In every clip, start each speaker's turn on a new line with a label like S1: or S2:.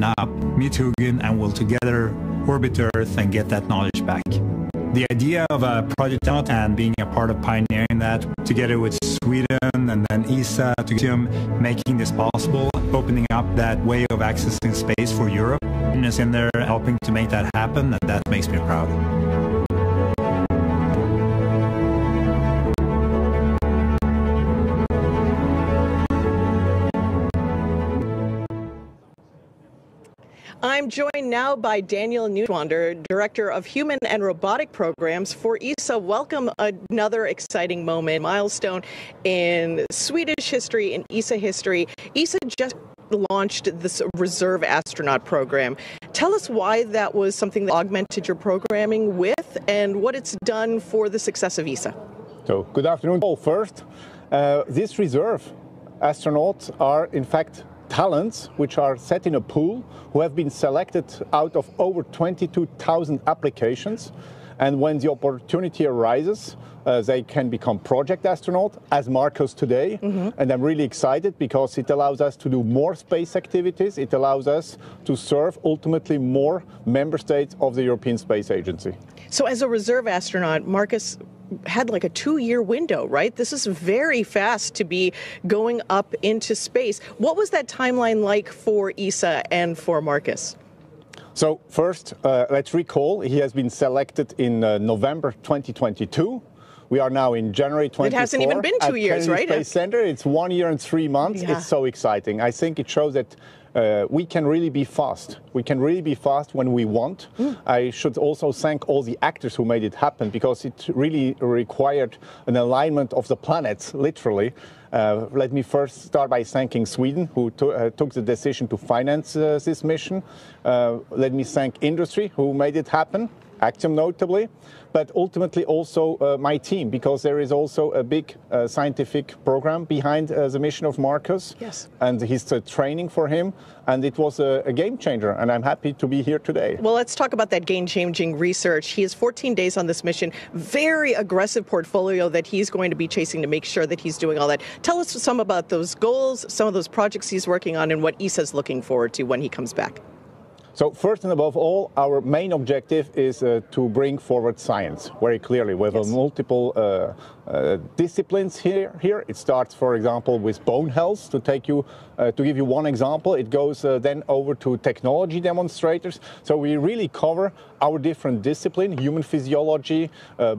S1: up, meet Hugin, and we'll together orbit Earth and get that knowledge back. The idea of a project out and being a part of pioneering that together with Sweden and then ESA to making this possible, opening up that way of accessing space for Europe, and is in there helping to make that happen, and that makes me proud.
S2: I'm joined now by Daniel Neuschwander, Director of Human and Robotic Programs for ESA. Welcome, another exciting moment, milestone in Swedish history, in ESA history. ESA just launched this reserve astronaut program. Tell us why that was something that augmented your programming with and what it's done for the success of ESA.
S3: So, good afternoon all. First, these reserve astronauts are in fact talents which are set in a pool who have been selected out of over 22,000 applications, and when the opportunity arises they can become project astronaut as Marcus today. And I'm really excited because it allows us to do more space activities. It allows us to serve ultimately more member states of the European Space Agency.
S2: So as a reserve astronaut, Marcus had like a 2-year window, right? This is very fast to be going up into space. What was that timeline like for ESA and for Marcus?
S3: So first, let's recall, he has been selected in November 2022. We are now in January 2024.
S2: It hasn't even been 2 years, right?
S3: Space Center. It's 1 year and 3 months.
S2: Yeah.
S3: It's so exciting. I think it shows that we can really be fast. We can really be fast when we want. I should also thank all the actors who made it happen, because it really required an alignment of the planets, literally. Let me first start by thanking Sweden, who took the decision to finance this mission. Let me thank industry, who made it happen, Axiom notably, but ultimately also my team, because there is also a big scientific program behind the mission of Marcus.
S2: Yes.
S3: And his training for him, and it was a game changer, and I'm happy to be here today.
S2: Well, let's talk about that game-changing research. He has 14 days on this mission, very aggressive portfolio that he's going to be chasing to make sure that he's doing all that. Tell us some about those goals, some of those projects he's working on, and what ESA's looking forward to when he comes back.
S3: So first and above all, our main objective is to bring forward science very clearly. We have multiple disciplines here. It starts, for example, with bone health. To give you one example, it goes then over to technology demonstrators. So we really cover our different disciplines: human physiology,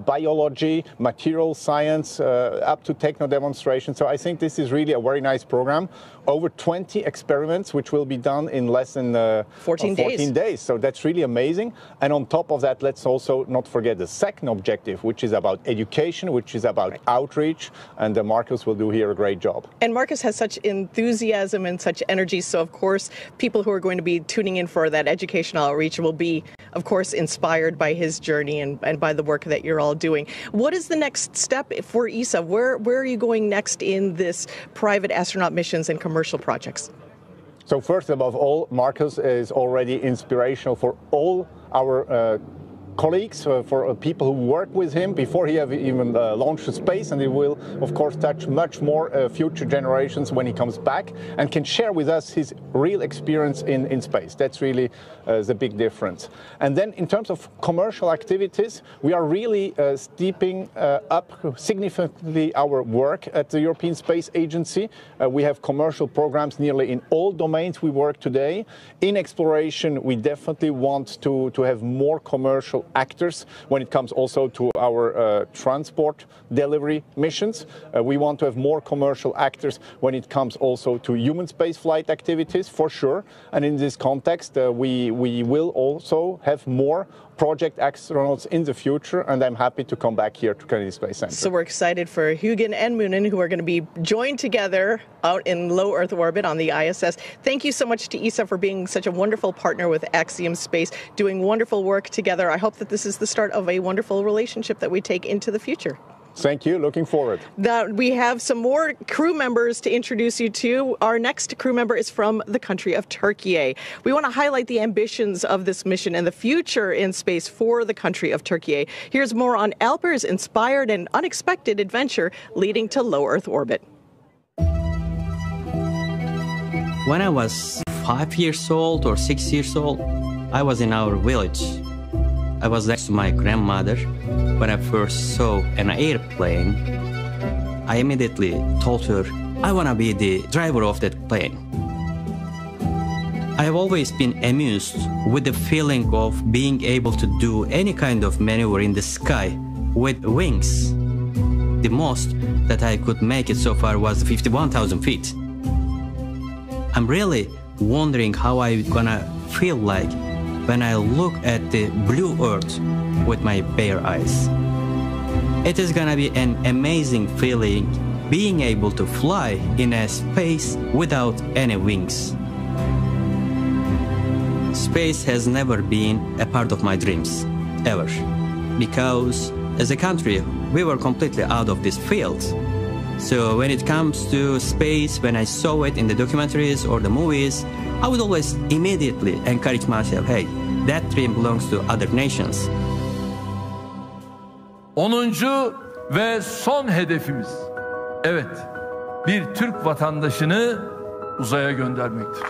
S3: biology, material science, up to techno demonstration. So I think this is really a very nice program. Over 20 experiments, which will be done in less than 14 days. So that's really amazing. And on top of that, let's also not forget the second objective, which is about education, which is about outreach. And Marcus will do here a great job. And
S2: Marcus has such enthusiasm and such energy. So, of course, people who are going to be tuning in for that educational outreach will be, of course, inspired by his journey and by the work that you're all doing. What is the next step for ESA? Where are you going next in this private astronaut missions and commercial projects?
S3: So first above all, Marcus is already inspirational for all our colleagues, for people who work with him before he have even launched to space, and he will of course touch much more future generations when he comes back and can share with us his real experience in space. That's really the big difference. And then in terms of commercial activities, we are really stepping up significantly our work at the European Space Agency. We have commercial programs nearly in all domains we work today. In exploration, we definitely want to have more commercial actors when it comes also to our transport delivery missions. We want to have more commercial actors when it comes also to human space flight activities, for sure. And in this context, we will also have more project astronauts in the future, and I'm happy to come back here to Kennedy Space Center.
S2: So we're excited for Hugin and Moonen, who are going to be joined together out in low Earth orbit on the ISS. Thank you so much to ESA for being such a wonderful partner with Axiom Space, doing wonderful work together. I hope that this is the start of a wonderful relationship that we take into the future.
S3: Thank you. Looking forward.
S2: We have some more crew members to introduce you to. Our next crew member is from the country of Turkey. We want to highlight the ambitions of this mission and the future in space for the country of Turkey. Here's more on Alper's inspired and unexpected adventure leading to low Earth orbit.
S4: When I was 5 years old or 6 years old, I was in our village. I was next to my grandmother when I first saw an airplane. I immediately told her, I want to be the driver of that plane. I have always been amused with the feeling of being able to do any kind of maneuver in the sky with wings. The most that I could make it so far was 51,000 feet. I'm really wondering how I'm gonna feel like when I look at the blue earth with my bare eyes. It is gonna be an amazing feeling being able to fly in a space without any wings. Space has never been a part of my dreams, ever. Because as a country, we were completely out of this field. So when it comes to space, when I saw it in the documentaries or the movies, I would always immediately encourage myself, hey, that dream belongs to other nations.
S5: 10. ve son hedefimiz, evet, bir Türk vatandaşını uzaya göndermektir.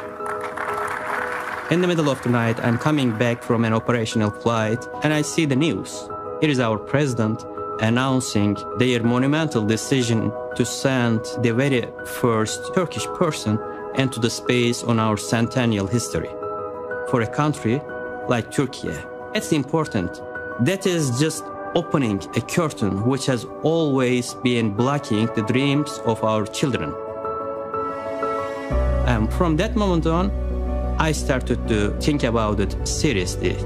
S4: In the middle of the night, I'm coming back from an operational flight and I see the news. It is our president announcing their monumental decision to send the very first Turkish person into the space on our centennial history. For a country like Turkey, it's important. That is just opening a curtain which has always been blocking the dreams of our children. And from that moment on, I started to think about it seriously.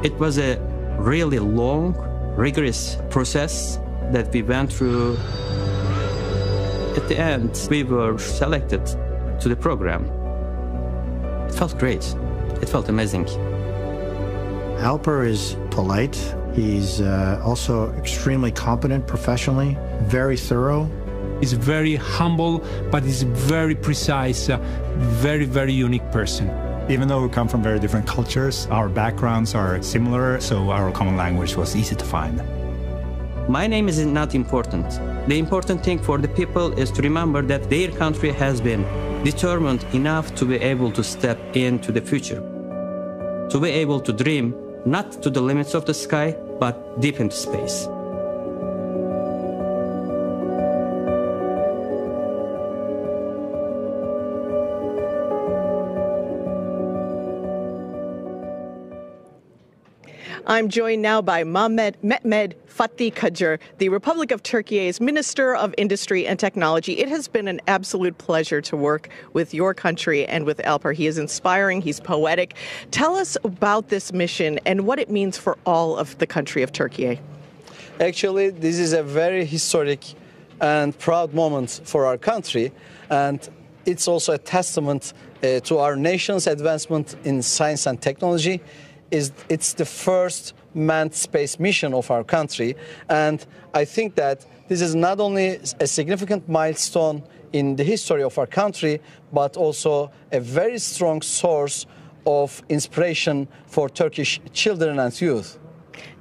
S4: It was a really long, rigorous process that we went through. At the end, we were selected to the program. It felt great. It felt amazing.
S6: Alper is polite. He's also extremely competent professionally, very thorough.
S7: He's very humble, but he's a very precise, very, very unique person.
S1: Even though we come from very different cultures, our backgrounds are similar, so our common language was easy to find.
S4: My name is not important. The important thing for the people is to remember that their country has been determined enough to be able to step into the future, to be able to dream not to the limits of the sky, but deep into space.
S2: I'm joined now by Mehmet Fatih Kacar, the Republic of Turkey's Minister of Industry and Technology. It has been an absolute pleasure to work with your country and with Alper. He is inspiring, he's poetic. Tell us about this mission and what it means for all of the country of Turkey.
S8: Actually, this is a very historic and proud moment for our country, and it's also a testament to our nation's advancement in science and technology. It's the first manned space mission of our country, and I think that this is not only a significant milestone in the history of our country, but also a very strong source of inspiration for Turkish children and youth.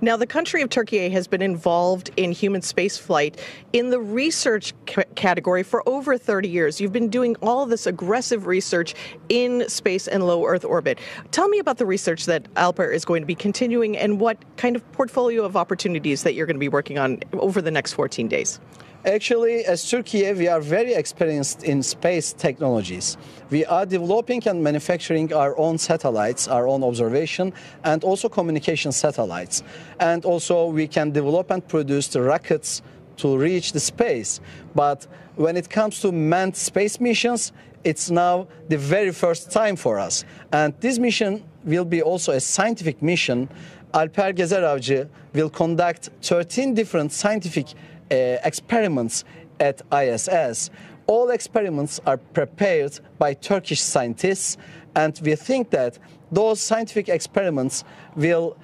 S2: Now, the country of Turkey has been involved in human spaceflight in the research category for over 30 years. You've been doing all of this aggressive research in space and low Earth orbit. Tell me about the research that Alper is going to be continuing and what kind of portfolio of opportunities that you're going to be working on over the next 14 days.
S8: Actually, as Turkey, we are very experienced in space technologies. We are developing and manufacturing our own satellites, our own observation, and also communication satellites. And also we can develop and produce the rockets to reach the space. But when it comes to manned space missions, it's now the very first time for us. And this mission will be also a scientific mission. Alper Gezeravcı will conduct 13 different scientific experiments at ISS. All experiments are prepared by Turkish scientists, and we think that those scientific experiments will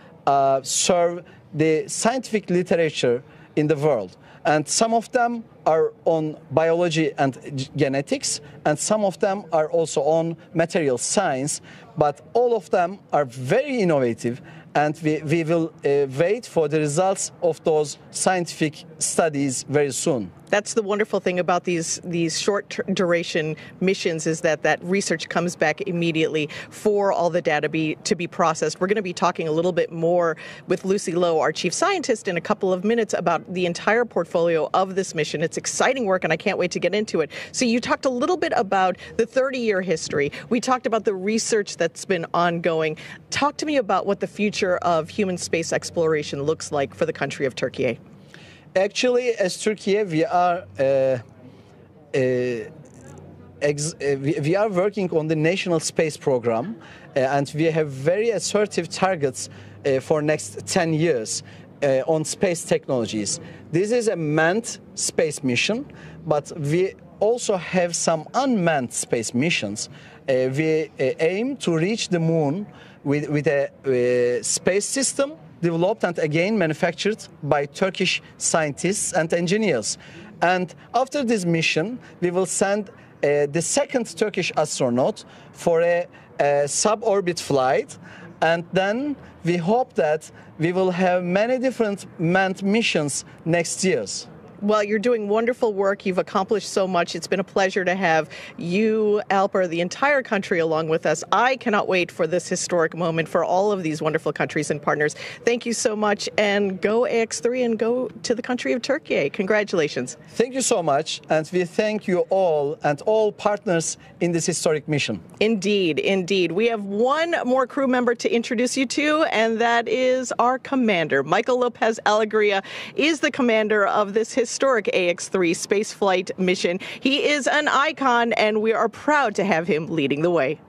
S8: serve the scientific literature in the world. And some of them are on biology and genetics, and some of them are also on material science, but all of them are very innovative, and we will wait for the results of those scientific studies very soon.
S2: That's the wonderful thing about these short duration missions, is that research comes back immediately for all the data to be processed. We're going to be talking a little bit more with Lucy Lowe, our chief scientist, in a couple of minutes about the entire portfolio of this mission. It's exciting work, and I can't wait to get into it. So you talked a little bit about the 30-year history. We talked about the research that's been ongoing. Talk to me about what the future of human space exploration looks like for the country of Turkey.
S8: Actually, as Turkey, we are working on the national space program, and we have very assertive targets for next 10 years on space technologies. This is a manned space mission, but we also have some unmanned space missions. We aim to reach the moon with a space system developed and again manufactured by Turkish scientists and engineers. And after this mission, we will send the second Turkish astronaut for a suborbit flight, and then we hope that we will have many different manned missions next year.
S2: Well, you're doing wonderful work. You've accomplished so much. It's been a pleasure to have you, Alper, the entire country along with us. I cannot wait for this historic moment for all of these wonderful countries and partners. Thank you so much, and go AX-3 and go to the country of Turkey. Congratulations.
S8: Thank you so much, and we thank you all and all partners in this historic mission.
S2: Indeed, indeed. We have one more crew member to introduce you to, and that is our commander. Michael Lopez Alegria is the commander of this historic AX-3 spaceflight mission. He is an icon, and we are proud to have him leading the way.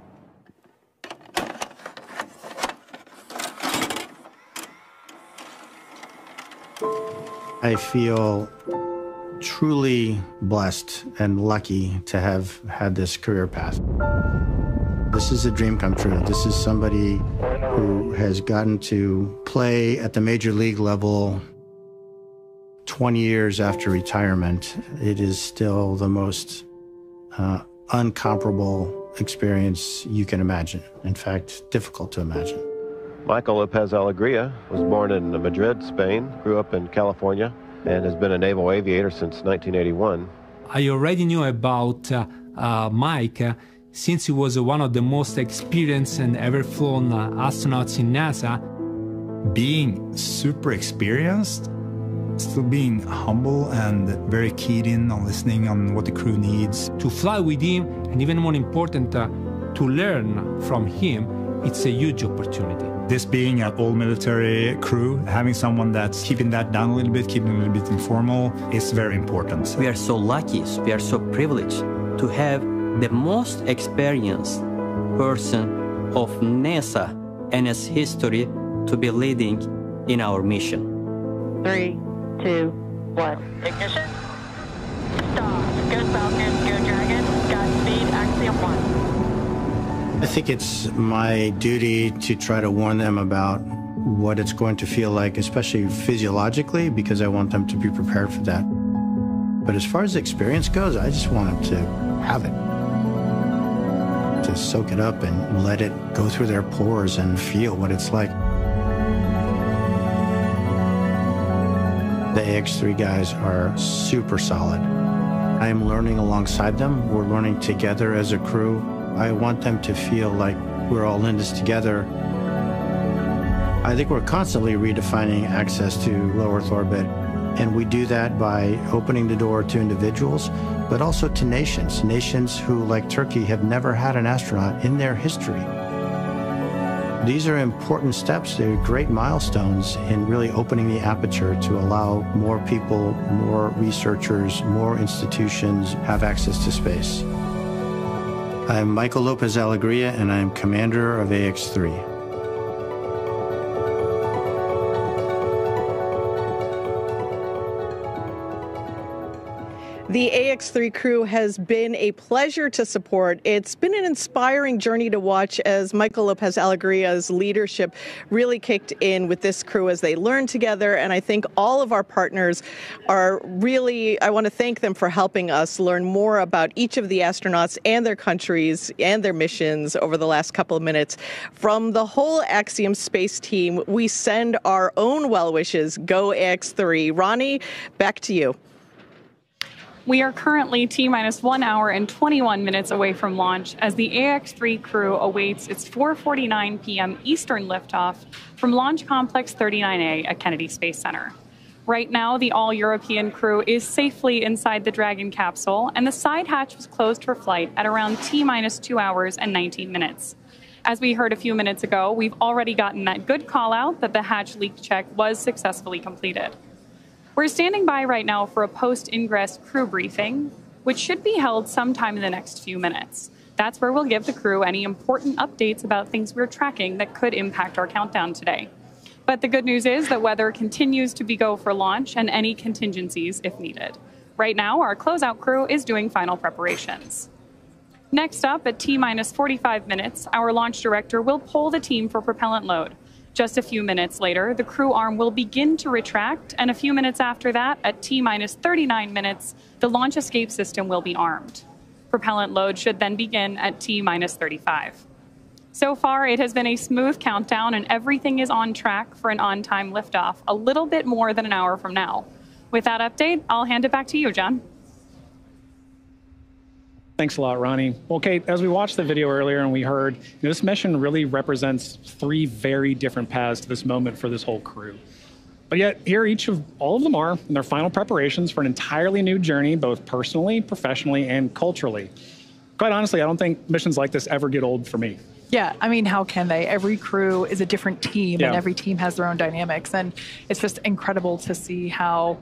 S6: I feel truly blessed and lucky to have had this career path. This is a dream come true. This is somebody who has gotten to play at the major league level 20 years after retirement. It is still the most uncomparable experience you can imagine. In fact, difficult to imagine.
S9: Michael Lopez Alegria was born in Madrid, Spain, grew up in California, and has been a naval aviator since 1981.
S7: I already knew about Mike since he was one of the most experienced and ever flown astronauts in NASA.
S1: Being super experienced, still being humble and very keyed in on listening on what the crew needs.
S7: To fly with him, and even more important, to learn from him, it's a huge opportunity.
S1: This being an all-military crew, having someone that's keeping that down a little bit, keeping it a little bit informal, is very important.
S4: We are so lucky, we are so privileged to have the most experienced person of NASA and its history to be leading in our mission.
S10: 3, 2, 1. Ignition. Stop. Go Falcon, go Dragon. Godspeed, Axiom 1.
S6: I think it's my duty to try to warn them about what it's going to feel like, especially physiologically, because I want them to be prepared for that. But as far as the experience goes, I just want them to have it, to soak it up and let it go through their pores and feel what it's like. The AX-3 guys are super solid. I am learning alongside them. We're learning together as a crew. I want them to feel like we're all in this together. I think we're constantly redefining access to low Earth orbit, and we do that by opening the door to individuals, but also to nations. Nations who, like Turkey, have never had an astronaut in their history. These are important steps. They're great milestones in really opening the aperture to allow more people, more researchers, more institutions have access to space. I'm Michael Lopez Alegria, and I'm commander of AX-3.
S2: The AX-3 crew has been a pleasure to support. It's been an inspiring journey to watch as Michael Lopez Alegria's leadership really kicked in with this crew as they learned together. And I think all of our partners are really, I want to thank them for helping us learn more about each of the astronauts and their countries and their missions over the last couple of minutes. From the whole Axiom space team, we send our own well wishes. Go AX-3. Ronnie, back to you.
S11: We are currently T-minus 1 hour and 21 minutes away from launch as the AX-3 crew awaits its 4:49 p.m. Eastern liftoff from Launch Complex 39A at Kennedy Space Center. Right now, the all-European crew is safely inside the Dragon capsule, and the side hatch was closed for flight at around T-minus 2 hours and 19 minutes. As we heard a few minutes ago, we've already gotten that good call-out that the hatch leak check was successfully completed. We're standing by right now for a post-ingress crew briefing, which should be held sometime in the next few minutes. That's where we'll give the crew any important updates about things we're tracking that could impact our countdown today. But the good news is that weather continues to be go for launch and any contingencies if needed. Right now, our closeout crew is doing final preparations. Next up, at T-minus 45 minutes, our launch director will poll the team for propellant load. Just a few minutes later, the crew arm will begin to retract, and a few minutes after that, at T-minus 39 minutes, the launch escape system will be armed. Propellant load should then begin at T-minus 35. So far, it has been a smooth countdown, and everything is on track for an on-time liftoff a little bit more than an hour from now. With that update, I'll hand it back to you, John.
S12: Thanks a lot, Ronnie. Well, Kate, as we watched the video earlier and we heard, this mission really represents 3 very different paths to this moment for this whole crew. But yet, here all of them are in their final preparations for an entirely new journey, both personally, professionally, and culturally. Quite honestly, I don't think missions like this ever get old for me.
S13: Yeah, I mean, how can they? Every crew is a different team, and every team has their own dynamics, and it's just incredible to see how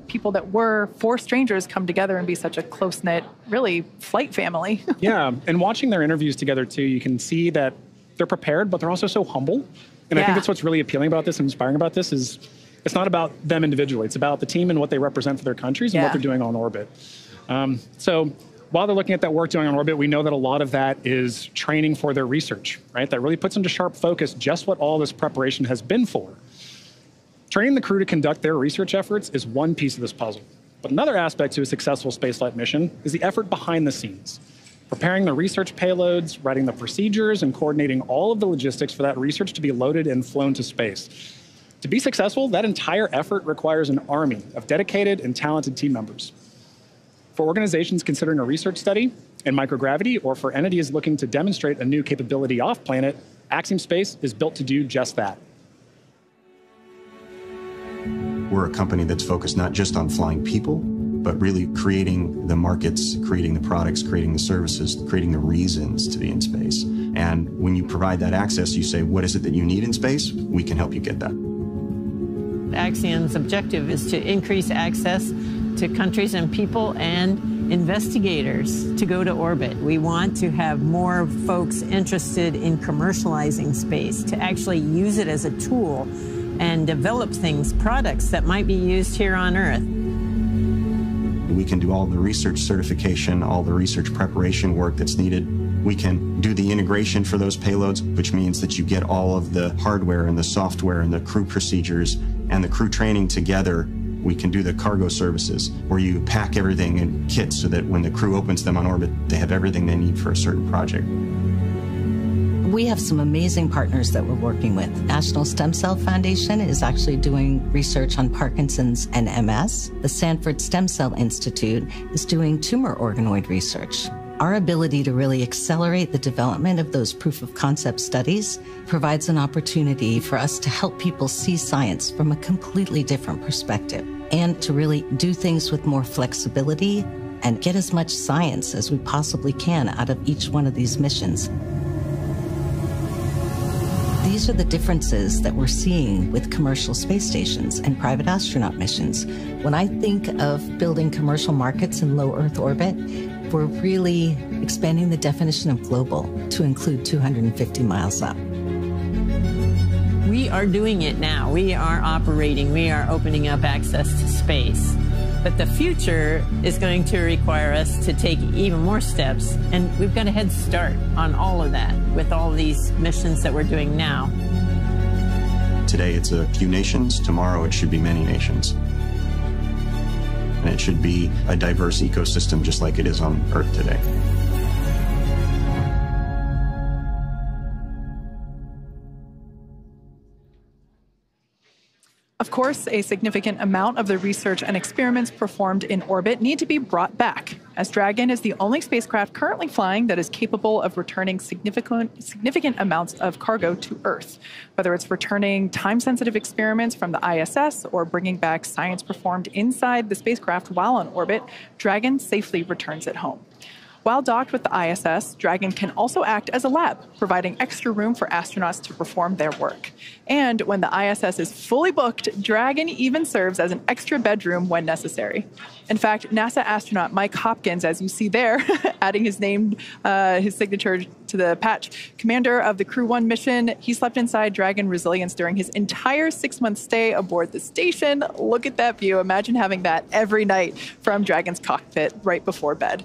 S13: people that were 4 strangers come together and be such a close-knit, really, flight family. Yeah, and watching their interviews together, too, you can see that they're prepared, but they're also so humble. And I think that's what's really appealing about this and inspiring about this is it's not about them individually. It's about the team and what they represent for their countries and what they're doing on orbit. So while they're looking at that work doing on orbit, we know that a lot of that is training for their research, right? That really puts into sharp focus just what all this preparation has been for. Training the crew to conduct their research efforts is one piece of this puzzle. But another aspect to a successful spaceflight mission is the effort behind the scenes. Preparing the research payloads, writing the procedures, and coordinating all of the logistics for that research to be loaded and flown to space. To be successful, that entire effort requires an army of dedicated and talented team members. For organizations considering a research study in microgravity, or for entities looking to demonstrate a new capability off-planet, Axiom Space is built to do just that.
S14: We're a company that's focused not just on flying people, but really creating the markets, creating the products, creating the services, creating the reasons to be in space. And when you provide that access, you say, what is it that you need in space? We can help you get that.
S15: Axiom's objective is to increase access to countries and people and investigators to go to orbit. We want to have more folks interested in commercializing space, to actually use it as a tool and develop products that might be used here on Earth.
S14: We can do all the research certification, all the research preparation work that's needed. We can do the integration for those payloads, which means that you get all of the hardware and the software and the crew procedures and the crew training together. We can do the cargo services where you pack everything in kits so that when the crew opens them on orbit, they have everything they need for a certain project.
S16: We have some amazing partners that we're working with. National Stem Cell Foundation is actually doing research on Parkinson's and MS. The Sanford Stem Cell Institute is doing tumor organoid research. Our ability to really accelerate the development of those proof of concept studies provides an opportunity for us to help people see science from a completely different perspective and to really do things with more flexibility and get as much science as we possibly can out of each one of these missions. These are the differences that we're seeing with commercial space stations and private astronaut missions. When I think of building commercial markets in low Earth orbit, we're really expanding the definition of global to include 250 miles up.
S15: We are doing it now. We are operating. We are opening up access to space. But the future is going to require us to take even more steps, and we've got a head start on all of that with all these missions that we're doing now.
S14: Today it's a few nations, tomorrow it should be many nations. And it should be a diverse ecosystem just like it is on Earth today.
S13: Of course, a significant amount of the research and experiments performed in orbit need to be brought back, as Dragon is the only spacecraft currently flying that is capable of returning significant amounts of cargo to Earth. Whether it's returning time-sensitive experiments from the ISS or bringing back science performed inside the spacecraft while on orbit, Dragon safely returns it home. While docked with the ISS, Dragon can also act as a lab, providing extra room for astronauts to perform their work. And when the ISS is fully booked, Dragon even serves as an extra bedroom when necessary. In fact, NASA astronaut Mike Hopkins, as you see there, adding his name, his signature to the patch, commander of the Crew 1 mission, he slept inside Dragon Resilience during his entire 6-month stay aboard the station. Look at that view. Imagine having that every night from Dragon's cockpit right before bed.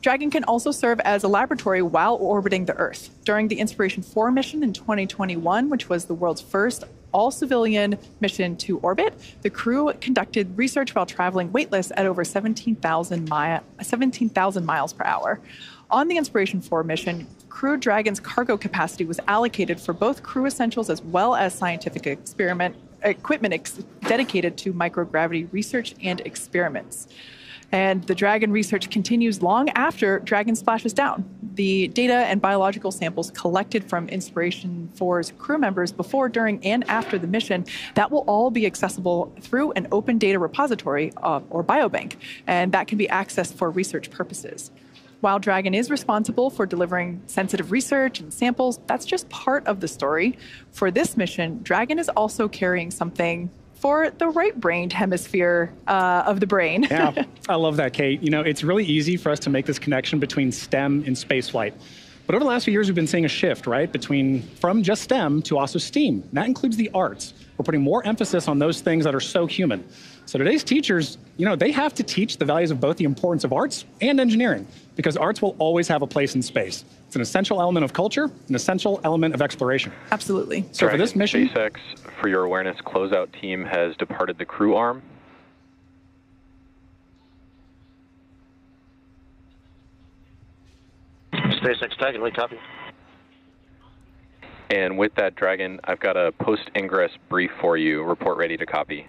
S13: Dragon can also serve as a laboratory while orbiting the Earth. During the Inspiration 4 mission in 2021, which was the world's first all-civilian mission to orbit, the crew conducted research while traveling weightless at over 17,000 miles per hour. On the Inspiration 4 mission, Crew Dragon's cargo capacity was allocated for both crew essentials as well as scientific equipment dedicated to microgravity research and experiments. And the Dragon research continues long after Dragon splashes down. The data and biological samples collected from Inspiration 4's crew members before, during, and after the mission, that will all be accessible through an open data repository or biobank, and that can be accessed for research purposes. While Dragon is responsible for delivering sensitive research and samples, that's just part of the story. For this mission, Dragon is also carrying something for the right-brained hemisphere of the brain.
S12: Yeah, I love that, Kate. You know, it's really easy for us to make this connection between STEM and spaceflight. But over the last few years, we've been seeing a shift, right, from just STEM to also STEAM. And that includes the arts. We're putting more emphasis on those things that are so human. So today's teachers, you know, they have to teach the values of both the importance of arts and engineering, because arts will always have a place in space. It's an essential element of culture, an essential element of exploration.
S13: Absolutely.
S12: So for this mission,
S17: SpaceX, for your awareness, closeout team has departed the crew arm.
S18: SpaceX Dragon, we copy.
S17: And with that, Dragon, I've got a post-ingress brief for you. Report ready to copy.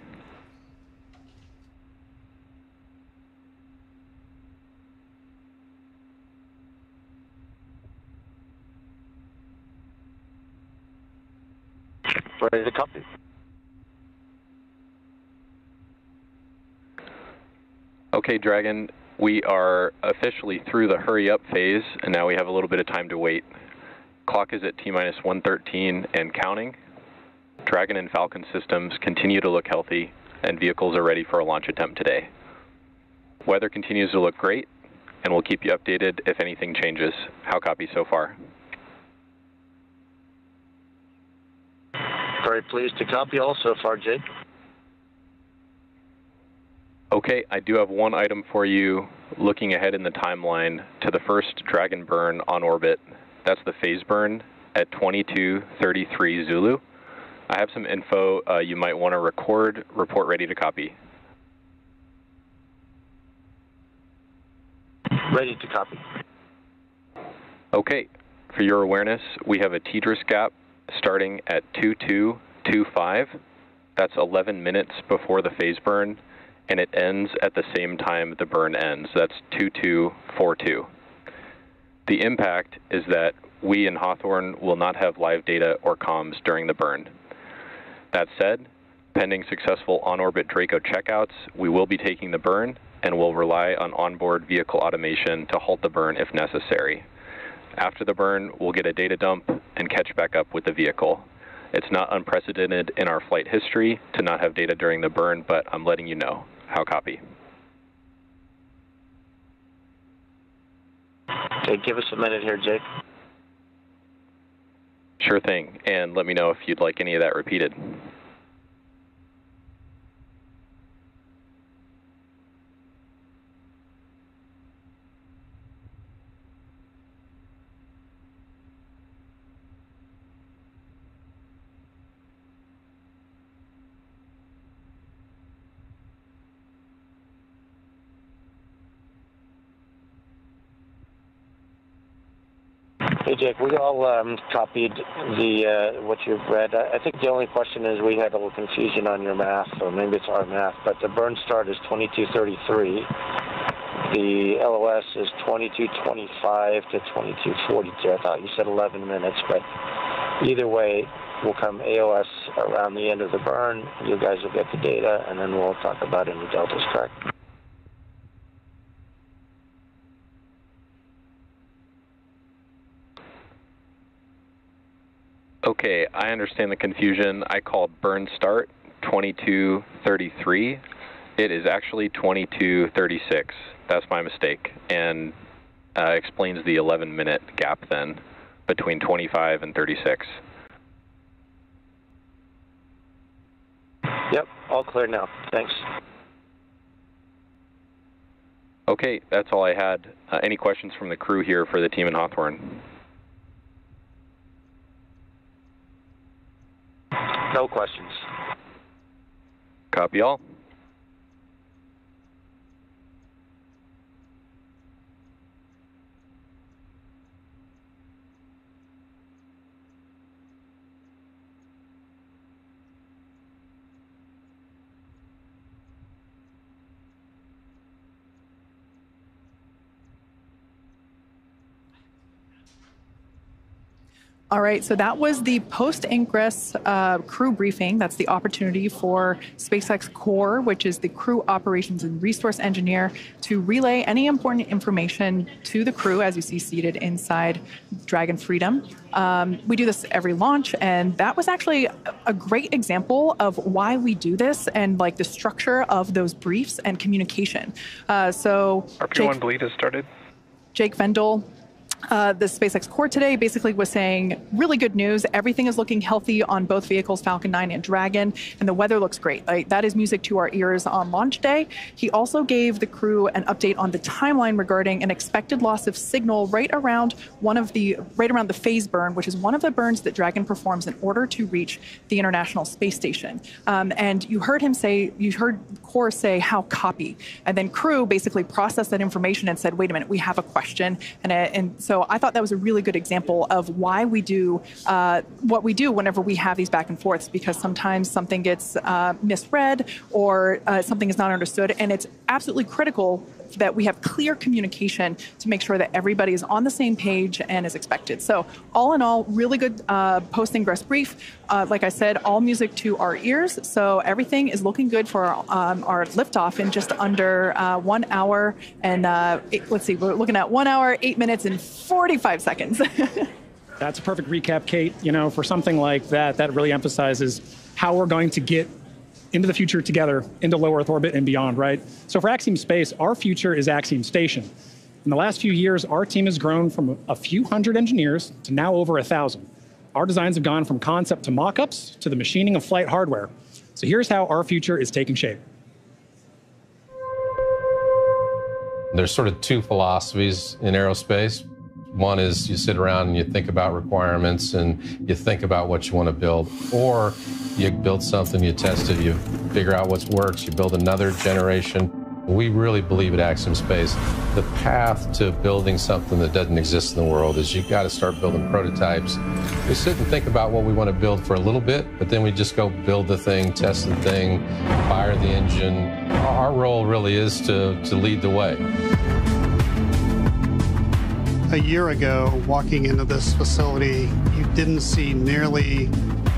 S18: Ready to copy.
S17: Okay, Dragon, we are officially through the hurry-up phase, and now we have a little bit of time to wait. Clock is at T-minus 113 and counting. Dragon and Falcon systems continue to look healthy, and vehicles are ready for a launch attempt today. Weather continues to look great, and we'll keep you updated if anything changes. How copy so far?
S18: Very pleased to copy all so far, Jake.
S17: Okay, I do have one item for you looking ahead in the timeline to the first Dragon burn on orbit. That's the phase burn at 22:33 Zulu. I have some info you might want to record. Report ready to copy.
S18: Ready to copy.
S17: Okay, for your awareness, we have a TDRS gap starting at 2225. That's 11 minutes before the phase burn, and it ends at the same time the burn ends. That's 2242. The impact is that we in Hawthorne will not have live data or comms during the burn. That said, pending successful on-orbit Draco checkouts, we will be taking the burn and will rely on onboard vehicle automation to halt the burn if necessary. After the burn, we'll get a data dump and catch back up with the vehicle. It's not unprecedented in our flight history to not have data during the burn, but I'm letting you know. How copy?
S18: Okay, give us a minute here, Jake.
S17: Sure thing, and let me know if you'd like any of that repeated.
S18: Hey, Jake, we all copied what you've read. I think the only question is we had a little confusion on your math, or maybe it's our math, but the burn start is 22:33. The LOS is 22:25 to 22:42. I thought you said 11 minutes, but either way, will come AOS around the end of the burn. You guys will get the data, and then we'll talk about any deltas, correct?
S17: Okay, I understand the confusion. I called burn start 22:33. It is actually 22:36. That's my mistake, and explains the 11-minute gap then between 25 and 36.
S18: Yep, all clear now. Thanks.
S17: Okay, that's all I had. Any questions from the crew here for the team in Hawthorne?
S18: No questions.
S17: Copy all.
S13: All right, so that was the post-ingress crew briefing. That's the opportunity for SpaceX Core, which is the crew operations and resource engineer, to relay any important information to the crew, as you see seated inside Dragon Freedom. We do this every launch, and that was actually a great example of why we do this and like the structure of those briefs and communication. So
S19: RP1 bleed has started.
S13: Jake Vendel, the SpaceX Core today basically was saying really good news. Everything is looking healthy on both vehicles, Falcon 9 and Dragon, and the weather looks great. That is music to our ears on launch day. He also gave the crew an update on the timeline regarding an expected loss of signal right around the phase burn, which is one of the burns that Dragon performs in order to reach the International Space Station. And you heard Core say how copy, and then crew basically processed that information and said, wait a minute, we have a question, and so I thought that was a really good example of why we do what we do whenever we have these back and forths, because sometimes something gets misread or something is not understood, and it's absolutely critical that we have clear communication to make sure that everybody is on the same page and is expected. So all in all, really good post-ingress brief. Like I said, all music to our ears. So everything is looking good for our liftoff in just under 1 hour and let's see, we're looking at 1 hour, 8 minutes and 45 seconds.
S12: That's a perfect recap, Kate. You know, for something like that, that really emphasizes how we're going to get into the future together, into low Earth orbit and beyond, right? So for Axiom Space, our future is Axiom Station. In the last few years, our team has grown from a few hundred engineers to now over 1,000. Our designs have gone from concept to mock-ups to the machining of flight hardware. So here's how our future is taking shape.
S20: There's sort of two philosophies in aerospace. One is you sit around and you think about requirements and you think about what you want to build. Or you build something, you test it, you figure out what works, you build another generation. We really believe at Axiom Space, the path to building something that doesn't exist in the world is you've got to start building prototypes. We sit and think about what we want to build for a little bit, but then we just go build the thing, test the thing, fire the engine. Our role really is to lead the way.
S21: A year ago, walking into this facility, you didn't see nearly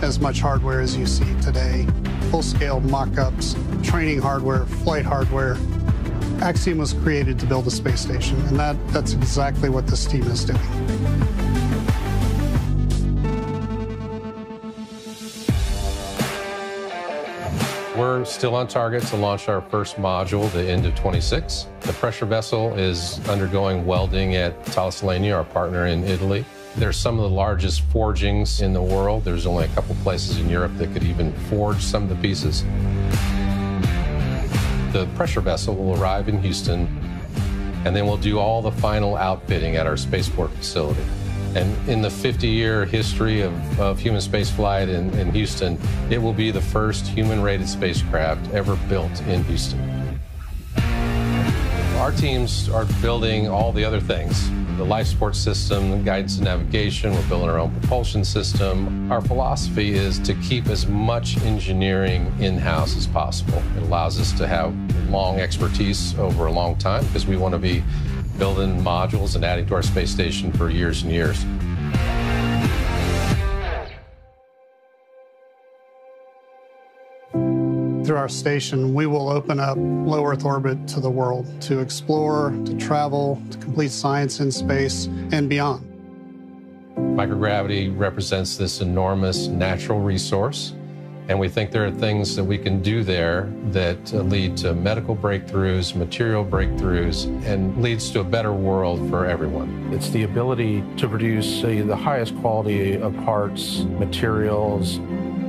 S21: as much hardware as you see today. Full-scale mock-ups, training hardware, flight hardware. Axiom was created to build a space station, and that's exactly what this team is doing.
S20: We're still on target to launch our first module the end of 26. The pressure vessel is undergoing welding at Talassalenia, our partner in Italy. There's some of the largest forgings in the world. There's only a couple places in Europe that could even forge some of the pieces. The pressure vessel will arrive in Houston, and then we'll do all the final outfitting at our spaceport facility. And in the 50-year history of human spaceflight in Houston, it will be the first human-rated spacecraft ever built in Houston. Our teams are building all the other things. the life support system, guidance and navigation. We're building our own propulsion system. Our philosophy is to keep as much engineering in-house as possible. It allows us to have long expertise over a long time because we want to be building modules and adding to our space station for years and years.
S21: Through our station, we will open up low Earth orbit to the world, to explore, to travel, to complete science in space and beyond.
S20: Microgravity represents this enormous natural resource, and we think there are things that we can do there that lead to medical breakthroughs, material breakthroughs, and leads to a better world for everyone.
S19: It's the ability to produce the highest quality of parts, materials,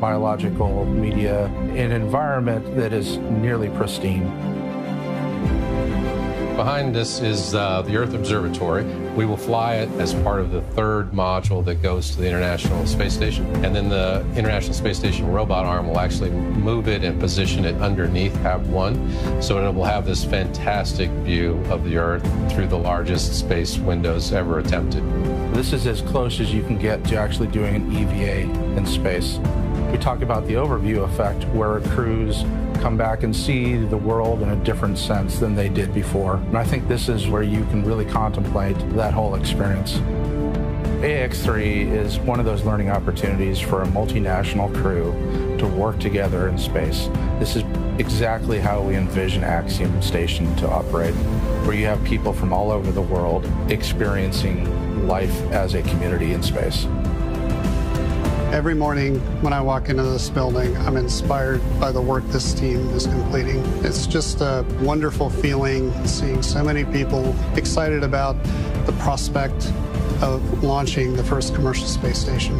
S19: biological media, in an environment that is nearly pristine.
S20: Behind this is the Earth Observatory. We will fly it as part of the third module that goes to the International Space Station. And then the International Space Station robot arm will actually move it and position it underneath HAB1. So it will have this fantastic view of the Earth through the largest space windows ever attempted.
S19: This is as close as you can get to actually doing an EVA in space. We talk about the overview effect, where crews come back and see the world in a different sense than they did before. And I think this is where you can really contemplate that whole experience. AX-3 is one of those learning opportunities for a multinational crew to work together in space. This is exactly how we envision Axiom Station to operate, where you have people from all over the world experiencing life as a community in space.
S21: Every morning when I walk into this building, I'm inspired by the work this team is completing. It's just a wonderful feeling seeing so many people excited about the prospect of launching the first commercial space station.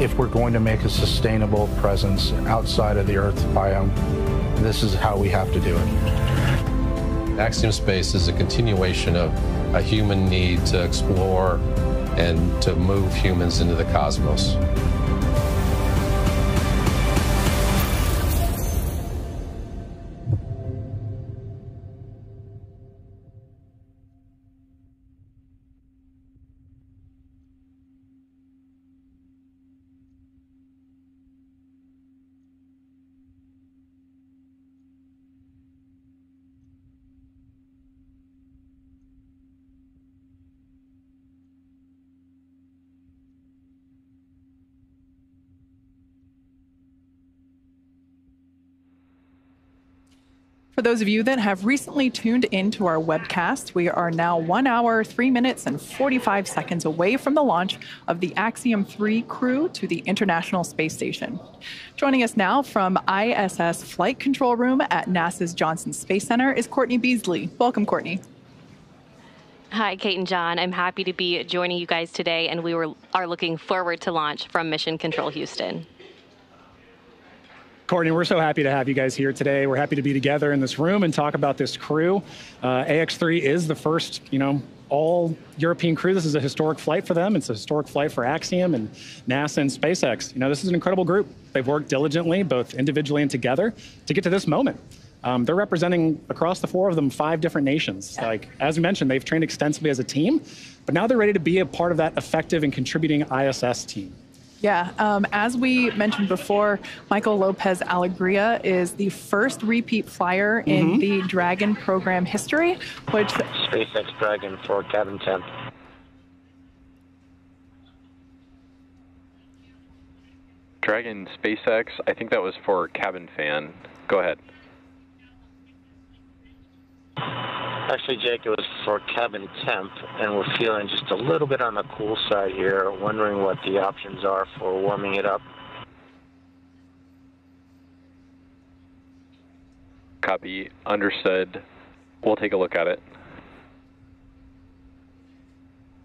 S19: If we're going to make a sustainable presence outside of the Earth biome, this is how we have to do it.
S20: Axiom Space is a continuation of a human need to explore and to move humans into the cosmos.
S13: For those of you that have recently tuned into our webcast, we are now 1 hour, 3 minutes, and 45 seconds away from the launch of the Axiom-3 crew to the International Space Station. Joining us now from ISS Flight Control Room at NASA's Johnson Space Center is Courtney Beasley. Welcome, Courtney.
S22: Hi, Kate and John. I'm happy to be joining you guys today, and we are looking forward to launch from Mission Control Houston.
S12: Courtney, we're so happy to have you guys here today. We're happy to be together in this room and talk about this crew. AX-3 is the first, all European crew. This is a historic flight for them. It's a historic flight for Axiom and NASA and SpaceX. This is an incredible group. They've worked diligently, both individually and together, to get to this moment. They're representing, across the four of them, 5 different nations. As we mentioned, they've trained extensively as a team, but now they're ready to be a part of that effective and contributing ISS team.
S13: Yeah, as we mentioned before, Michael Lopez Alegria is the first repeat flyer in the Dragon program history, which...
S18: SpaceX Dragon for cabin temp.
S17: Dragon SpaceX, I think that was for cabin fan. Go ahead.
S18: Actually, Jake, it was for cabin temp, and we're feeling just a little bit on the cool side here, wondering what the options are for warming it up.
S17: Copy. Understood. We'll take a look at it.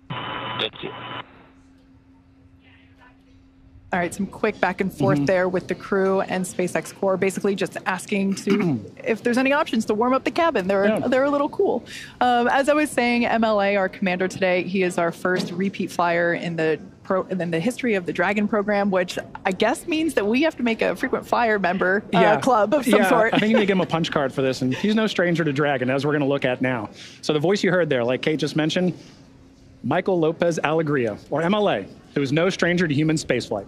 S18: Thank you.
S13: All right, some quick back and forth there with the crew and SpaceX Core, basically just asking to if there's any options to warm up the cabin. They're a little cool. As I was saying, MLA, our commander today, he is our first repeat flyer in the the history of the Dragon program, which I guess means that we have to make a frequent flyer member club of some sort.
S12: I think you need to give him a punch card for this, and he's no stranger to Dragon, as we're going to look at now. So the voice you heard there, like Kate just mentioned, Michael Lopez Alegria, or MLA, who is no stranger to human spaceflight.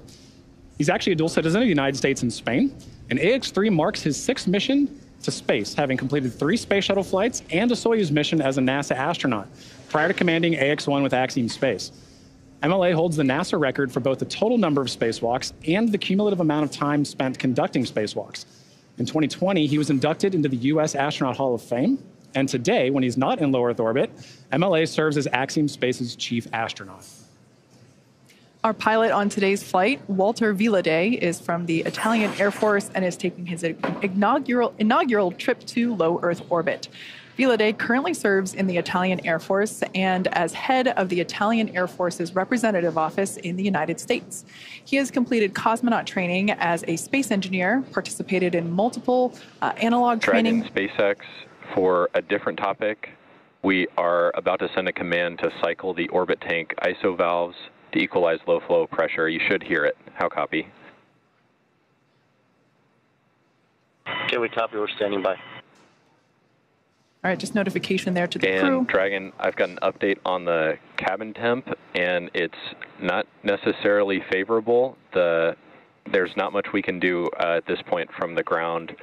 S12: He's actually a dual citizen of the United States and Spain, and AX-3 marks his 6th mission to space, having completed 3 space shuttle flights and a Soyuz mission as a NASA astronaut, prior to commanding AX-1 with Axiom Space. MLA holds the NASA record for both the total number of spacewalks and the cumulative amount of time spent conducting spacewalks. In 2020, he was inducted into the U.S. Astronaut Hall of Fame, and today, when he's not in low Earth orbit, MLA serves as Axiom Space's chief astronaut.
S13: Our pilot on today's flight, Walter Villadei, is from the Italian Air Force and is taking his inaugural trip to low Earth orbit. Villadei currently serves in the Italian Air Force and as head of the Italian Air Force's representative office in the United States. He has completed cosmonaut training as a space engineer, participated in multiple analog training.
S17: Dragon SpaceX, for a different topic, we are about to send a command to cycle the orbit tank ISO valves to equalize low flow pressure. You should hear it. How copy?
S18: Okay, we copy. We're standing by.
S13: All right, just notification there to the crew.
S17: And Dragon, I've got an update on the cabin temp, and it's not necessarily favorable. There's not much we can do at this point from the ground,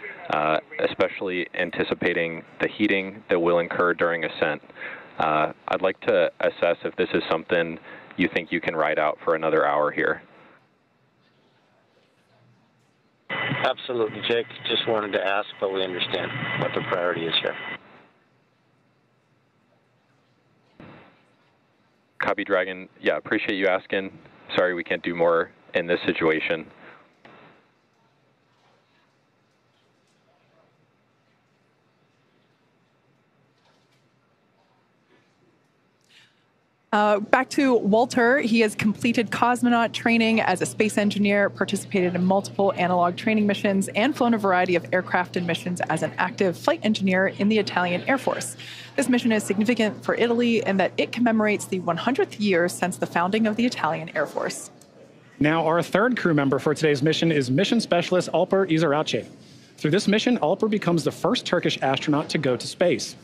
S17: especially anticipating the heating that will incur during ascent. I'd like to assess if this is something you think you can ride out for another hour here.
S18: Absolutely, Jake. Just wanted to ask, but we understand what the priority is here.
S17: Copy, Dragon. Yeah, appreciate you asking. Sorry we can't do more in this situation.
S13: Back to Walter. He has completed cosmonaut training as a space engineer, participated in multiple analog training missions, and flown a variety of aircraft and missions as an active flight engineer in the Italian Air Force. This mission is significant for Italy in that it commemorates the 100th year since the founding of the Italian Air Force.
S12: Now, our third crew member for today's mission is Mission Specialist Alper Gezeravcı. Through this mission, Alper becomes the first Turkish astronaut to go to space.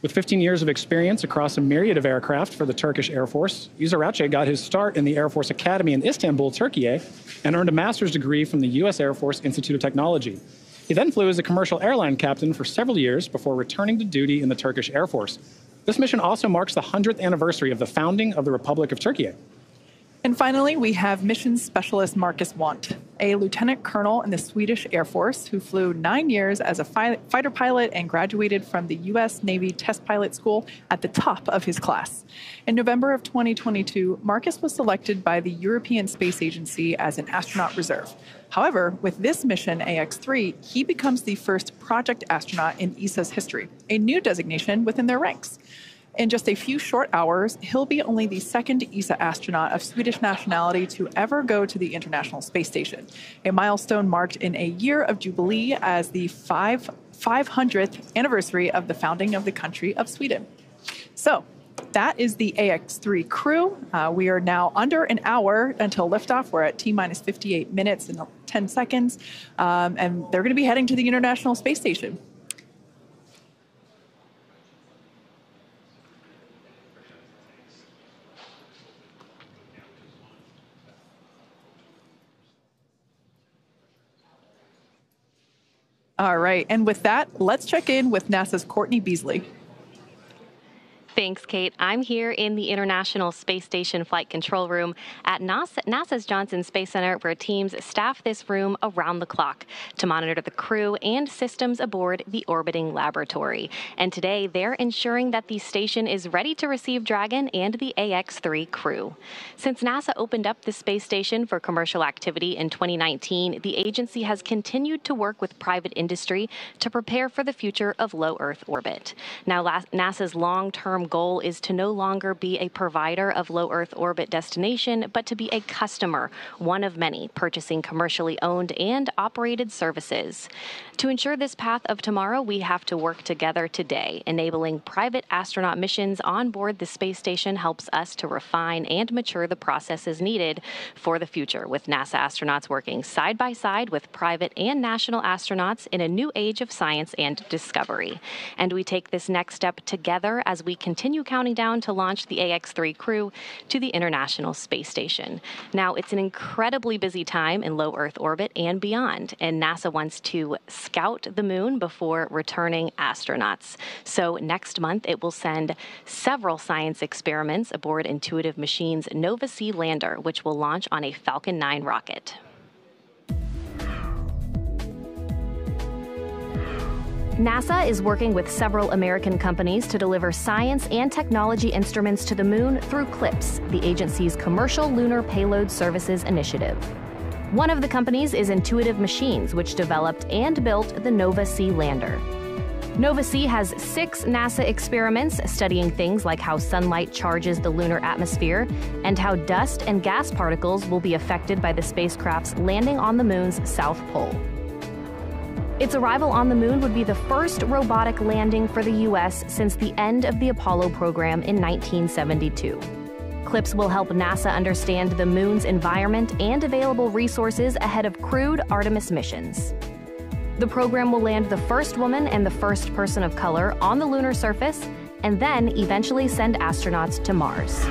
S12: With 15 years of experience across a myriad of aircraft for the Turkish Air Force, Gezeravcı got his start in the Air Force Academy in Istanbul, Turkey, and earned a master's degree from the U.S. Air Force Institute of Technology. He then flew as a commercial airline captain for several years before returning to duty in the Turkish Air Force. This mission also marks the 100th anniversary of the founding of the Republic of Turkey.
S13: And finally, we have Mission Specialist Marcus Want, a lieutenant colonel in the Swedish Air Force who flew 9 years as a fighter pilot and graduated from the U.S. Navy Test Pilot School at the top of his class. In November of 2022, Marcus was selected by the European Space Agency as an astronaut reserve. However, with this mission, AX-3, he becomes the first project astronaut in ESA's history, a new designation within their ranks. In just a few short hours, he'll be only the second ESA astronaut of Swedish nationality to ever go to the International Space Station, a milestone marked in a year of jubilee as the 500th anniversary of the founding of the country of Sweden. So that is the AX-3 crew. We are now under an hour until liftoff. We're at T-minus 58 minutes and 10 seconds, and they're going to be heading to the International Space Station. All right, and with that, let's check in with NASA's Courtney Beasley.
S22: Thanks, Kate. I'm here in the International Space Station Flight Control Room at NASA's Johnson Space Center, where teams staff this room around the clock to monitor the crew and systems aboard the orbiting laboratory. And today, they're ensuring that the station is ready to receive Dragon and the AX-3 crew. Since NASA opened up the space station for commercial activity in 2019, the agency has continued to work with private industry to prepare for the future of low Earth orbit. Now, NASA's long-term goal is to no longer be a provider of low Earth orbit destination, but to be a customer, one of many, purchasing commercially owned and operated services. To ensure this path of tomorrow, we have to work together today. Enabling private astronaut missions on board the space station helps us to refine and mature the processes needed for the future, with NASA astronauts working side by side with private and national astronauts in a new age of science and discovery. And we take this next step together as we continue counting down to launch the AX-3 crew to the International Space Station. Now, it's an incredibly busy time in low Earth orbit and beyond, and NASA wants to scout the moon before returning astronauts. So next month, it will send several science experiments aboard Intuitive Machines' Nova-C lander, which will launch on a Falcon 9 rocket. NASA is working with several American companies to deliver science and technology instruments to the moon through CLPS, the agency's Commercial Lunar Payload Services Initiative. One of the companies is Intuitive Machines, which developed and built the Nova-C lander. Nova-C has 6 NASA experiments studying things like how sunlight charges the lunar atmosphere and how dust and gas particles will be affected by the spacecraft's landing on the moon's south pole. Its arrival on the moon would be the first robotic landing for the U.S. since the end of the Apollo program in 1972. CLPS will help NASA understand the moon's environment and available resources ahead of crewed Artemis missions. The program will land the first woman and the first person of color on the lunar surface, and then eventually send astronauts to Mars.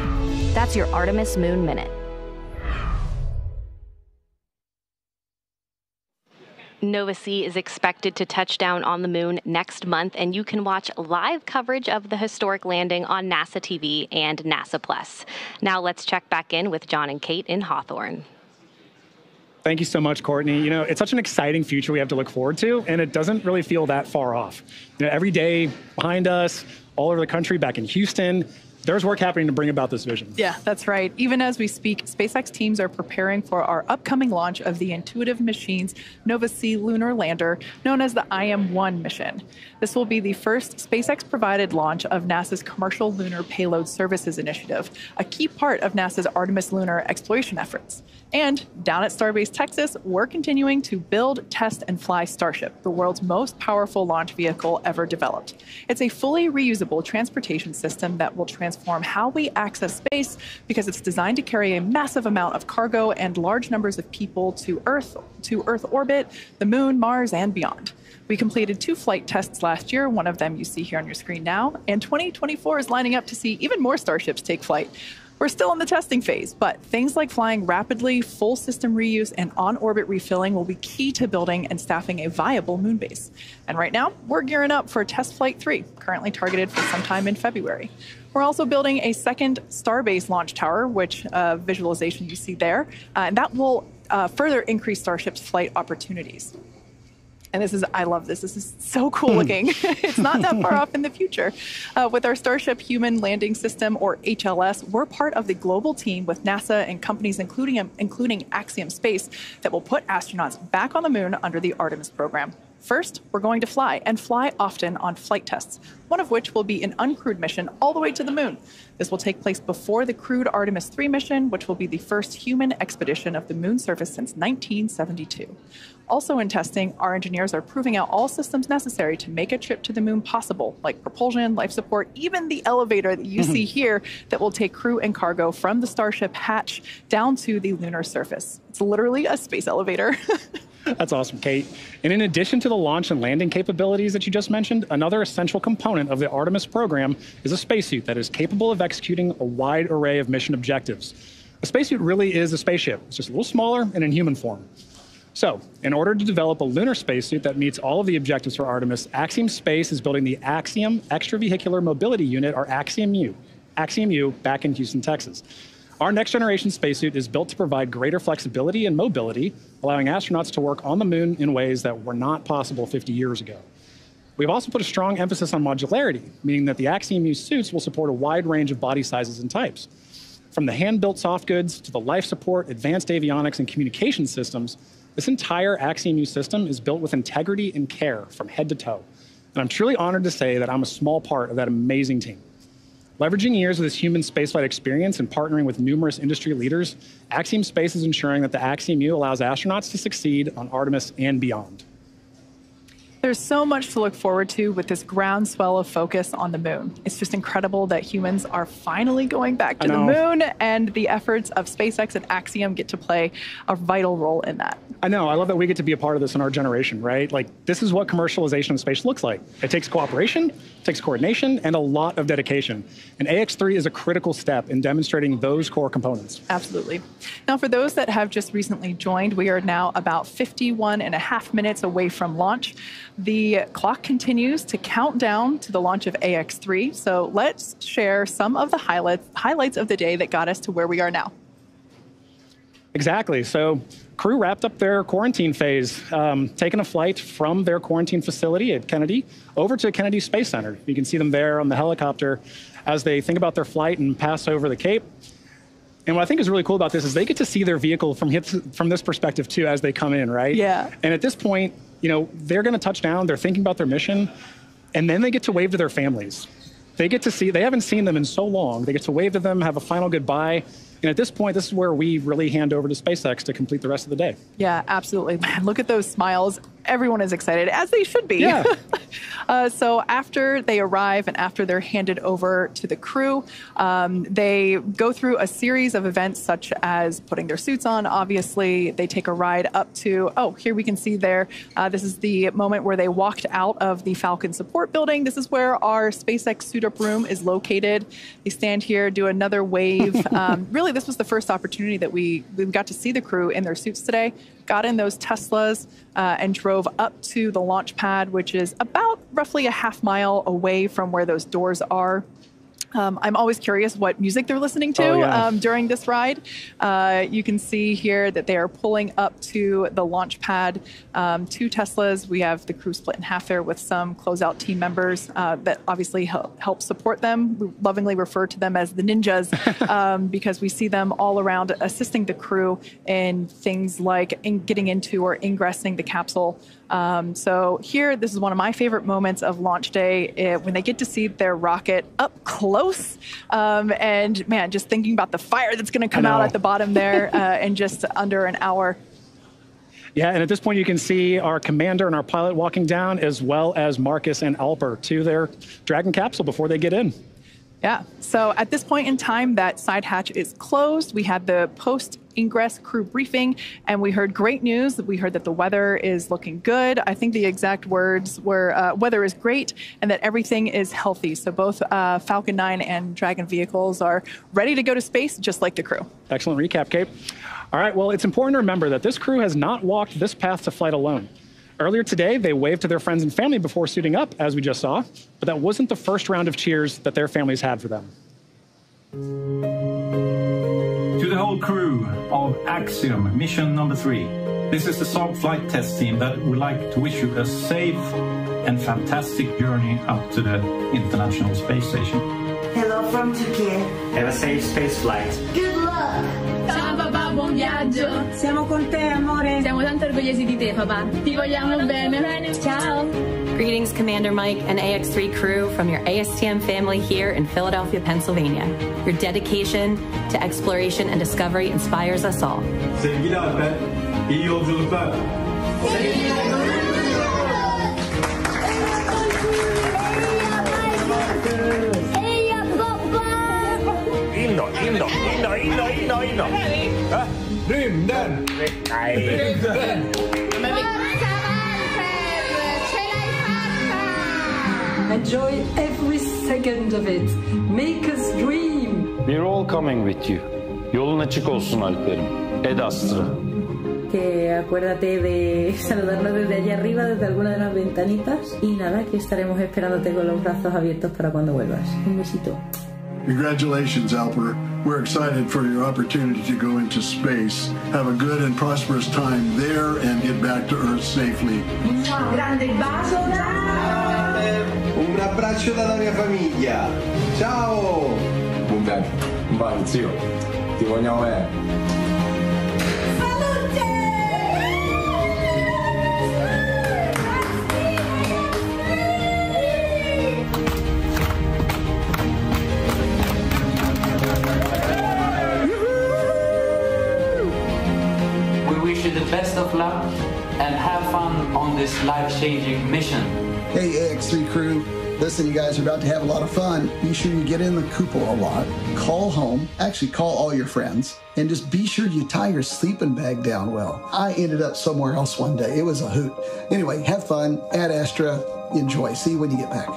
S22: That's your Artemis Moon Minute. Nova-C is expected to touch down on the moon next month, and you can watch live coverage of the historic landing on NASA TV and NASA Plus. Now let's check back in with John and Kate in Hawthorne.
S12: Thank you so much, Courtney. You know, it's such an exciting future we have to look forward to, and it doesn't really feel that far off. You know, every day behind us, all over the country, back in Houston, there's work happening to bring about this vision.
S13: Yeah, that's right. Even as we speak, SpaceX teams are preparing for our upcoming launch of the Intuitive Machines Nova-C lunar lander, known as the IM-1 mission. This will be the first SpaceX-provided launch of NASA's Commercial Lunar Payload Services Initiative, a key part of NASA's Artemis lunar exploration efforts. And down at Starbase, Texas, we're continuing to build, test, and fly Starship, the world's most powerful launch vehicle ever developed. It's a fully reusable transportation system that will transform how we access space because it's designed to carry a massive amount of cargo and large numbers of people to Earth orbit, the moon, Mars, and beyond. We completed 2 flight tests last year, one of them you see here on your screen now, and 2024 is lining up to see even more Starships take flight. We're still in the testing phase, but things like flying rapidly, full system reuse, and on-orbit refilling will be key to building and staffing a viable moon base. And right now, we're gearing up for Test Flight 3, currently targeted for sometime in February. We're also building a second Starbase launch tower, which visualization you see there, and that will further increase Starship's flight opportunities. And this is, I love this. This is so cool looking. It's not that far off in the future. With our Starship Human Landing System, or HLS, we're part of the global team with NASA and companies including Axiom Space that will put astronauts back on the moon under the Artemis program. First, we're going to fly, and fly often on flight tests, one of which will be an uncrewed mission all the way to the moon. This will take place before the crewed Artemis 3 mission, which will be the first human expedition of the moon's surface since 1972. Also in testing, our engineers are proving out all systems necessary to make a trip to the moon possible, like propulsion, life support, even the elevator that you see here that will take crew and cargo from the Starship hatch down to the lunar surface. It's literally a space elevator.
S12: That's awesome, Kate. And in addition to the launch and landing capabilities that you just mentioned, another essential component of the Artemis program is a spacesuit that is capable of executing a wide array of mission objectives. A spacesuit really is a spaceship. It's just a little smaller and in human form. So, in order to develop a lunar spacesuit that meets all of the objectives for Artemis, Axiom Space is building the Axiom Extravehicular Mobility Unit, or Axiom-U, back in Houston, Texas. Our next-generation spacesuit is built to provide greater flexibility and mobility, allowing astronauts to work on the moon in ways that were not possible 50 years ago. We've also put a strong emphasis on modularity, meaning that the Axiom-U suits will support a wide range of body sizes and types. From the hand-built soft goods to the life support, advanced avionics, and communication systems, this entire Axiom-U system is built with integrity and care from head to toe. And I'm truly honored to say that I'm a small part of that amazing team. Leveraging years of this human spaceflight experience and partnering with numerous industry leaders, Axiom Space is ensuring that the Axiom U allows astronauts to succeed on Artemis and beyond.
S13: There's so much to look forward to with this groundswell of focus on the moon. It's just incredible that humans are finally going back to the moon, and the efforts of SpaceX and Axiom get to play a vital role in that.
S12: I know. I love that we get to be a part of this in our generation, right? Like, this is what commercialization of space looks like. It takes cooperation, it takes coordination, and a lot of dedication. And AX-3 is a critical step in demonstrating those core components.
S13: Absolutely. Now, for those that have just recently joined, we are now about 51.5 minutes away from launch. The clock continues to count down to the launch of AX-3. So let's share some of the highlights of the day that got us to where we are now.
S12: Exactly. So crew wrapped up their quarantine phase, taking a flight from their quarantine facility at Kennedy over to Kennedy Space Center. You can see them there on the helicopter as they think about their flight and pass over the Cape. And what I think is really cool about this is they get to see their vehicle from this perspective too as they come in, right?
S13: Yeah.
S12: And at this point, you know, they're going to touch down, they're thinking about their mission, and then they get to wave to their families. They get to see, they haven't seen them in so long, they get to wave to them, have a final goodbye. And at this point, this is where we really hand over to SpaceX to complete the rest of the day.
S13: Yeah, absolutely. Man, look at those smiles. Everyone is excited, as they should be.
S12: Yeah.
S13: So after they arrive and after they're handed over to the crew, they go through a series of events such as putting their suits on. Obviously, they take a ride up to, here we can see there. This is the moment where they walked out of the Falcon support building. This is where our SpaceX suit-up room is located. They stand here, do another wave. Really, this was the first opportunity that we got to see the crew in their suits today. Got in those Teslas and drove up to the launch pad, which is about roughly a half-mile away from where those doors are. I'm always curious what music they're listening to during this ride. You can see here that they are pulling up to the launch pad, 2 Teslas. We have the crew split in half there with some closeout team members that obviously help support them. We lovingly refer to them as the ninjas because we see them all around assisting the crew in things like getting into or ingressing the capsule. So here, this is one of my favorite moments of launch day when they get to see their rocket up close. And man, just thinking about the fire that's going to come out at the bottom there in just under an hour.
S12: Yeah, and at this point you can see our commander and our pilot walking down, as well as Marcus and Alper to their Dragon capsule before they get in.
S13: Yeah, so at this point in time, that side hatch is closed. We had the post-ingress crew briefing, and we heard great news. We heard that the weather is looking good. I think the exact words were, weather is great, and that everything is healthy. So both Falcon 9 and Dragon vehicles are ready to go to space, just like the crew.
S12: Excellent recap, Kate. All right, well, it's important to remember that this crew has not walked this path to flight alone. Earlier today, they waved to their friends and family before suiting up, as we just saw, but that wasn't the first round of cheers that their families had for them.
S3: To the whole crew of Axiom, mission number 3. This is the SARC flight test team that would like to wish you a safe and fantastic journey up to the International Space Station.
S5: Hello from Turkey.
S23: Have a safe space flight.
S5: Good luck.
S24: Ciao papà, buon viaggio.
S5: Siamo con te, amore.
S24: Siamo tanto orgogliosi di te, papà. Ti vogliamo bene. Ciao.
S22: Greetings, Commander Mike and AX-3 crew from your ASTM family here in Philadelphia, Pennsylvania. Your dedication to exploration and discovery inspires us all.
S3: Sevgili Alper, iyi yolculuklar.
S23: Rymden!
S5: Enjoy every second of it. Make us dream.
S23: We're all coming with you. Yolun açık olsun Alper'im. Ed Astra.
S25: Que acuérdate de saludarnos desde allá arriba, desde alguna de las ventanitas. Y nada, que estaremos esperándote con los brazos abiertos para cuando vuelvas. Un besito.
S26: Congratulations, Alper. We're excited for your opportunity to go into space. Have a good and prosperous time there and get back to Earth safely.
S5: Un grande bacio.
S27: Un abbraccio dalla mia famiglia. Ciao!
S28: Buon viaggio. Vai, zio. Ti vogliamo bene.
S1: wish you the best of luck and have fun on this life-changing mission.
S2: Hey, AX-3 crew. Listen, you guys are about to have a lot of fun. Be sure you get in the cupola a lot. Call home. Actually, call all your friends. And just be sure you tie your sleeping bag down well. I ended up somewhere else one day. It was a hoot. Anyway, have fun. Ad Astra. Enjoy. See you when you get back.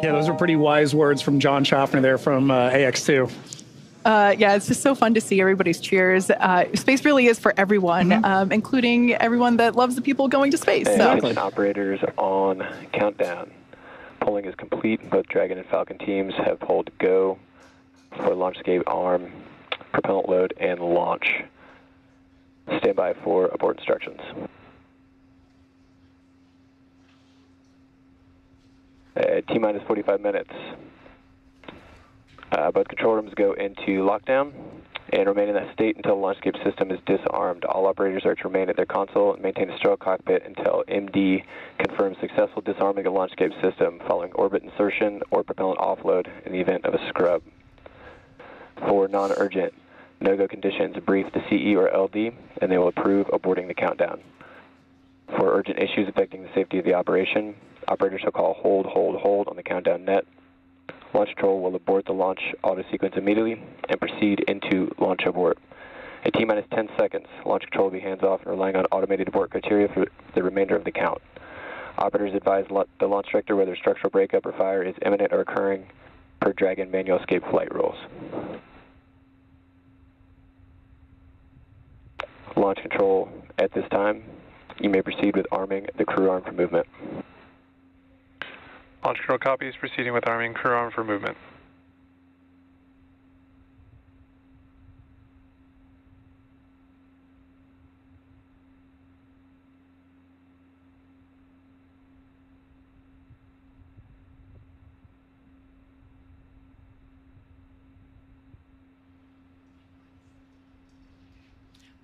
S12: Yeah, those are pretty wise words from John Schaffner there from AX2.
S13: Yeah, it's just so fun to see everybody's cheers. Space really is for everyone, including everyone that loves the people going to space.
S17: Mission operators on countdown. Polling is complete. Both Dragon and Falcon teams have polled go for launch escape arm, propellant load, and launch. Stand by for abort instructions. T-minus 45 minutes. Both control rooms go into lockdown and remain in that state until the launch escape system is disarmed. All operators are to remain at their console and maintain a sterile cockpit until MD confirms successful disarming of the launch escape system following orbit insertion or propellant offload in the event of a scrub. For non-urgent no-go conditions, brief the CE or LD and they will approve aborting the countdown. For urgent issues affecting the safety of the operation, operators shall call hold, hold, hold on the countdown net. Launch control will abort the launch auto sequence immediately and proceed into launch abort. At T-minus 10 seconds, launch control will be hands-off and relying on automated abort criteria for the remainder of the count. Operators advise the launch director whether structural breakup or fire is imminent or occurring per Dragon manual escape flight rules. Launch control at this time. You may proceed with arming the crew arm for movement.
S4: Launch control copies, proceeding with arming crew arm for movement.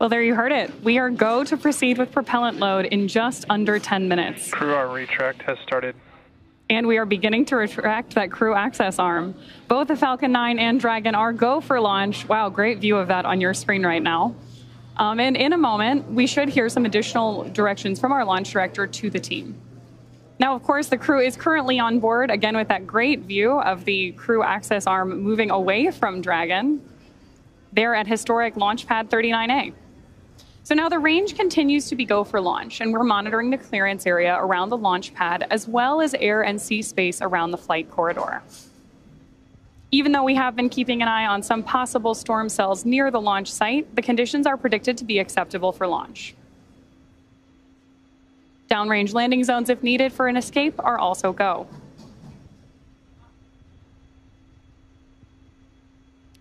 S11: Well, there you heard it. We are go to proceed with propellant load in just under 10 minutes.
S4: Crew arm retract has started.
S11: And we are beginning to retract that crew access arm. Both the Falcon 9 and Dragon are go for launch. Wow, great view of that on your screen right now. And in a moment, we should hear some additional directions from our launch director to the team. Now, of course, the crew is currently on board, again, with that great view of the crew access arm moving away from Dragon. They're at historic launch pad 39A. So now the range continues to be go for launch, and we're monitoring the clearance area around the launch pad, as well as air and sea space around the flight corridor. Even though we have been keeping an eye on some possible storm cells near the launch site, the conditions are predicted to be acceptable for launch. Downrange landing zones, if needed for an escape, are also go.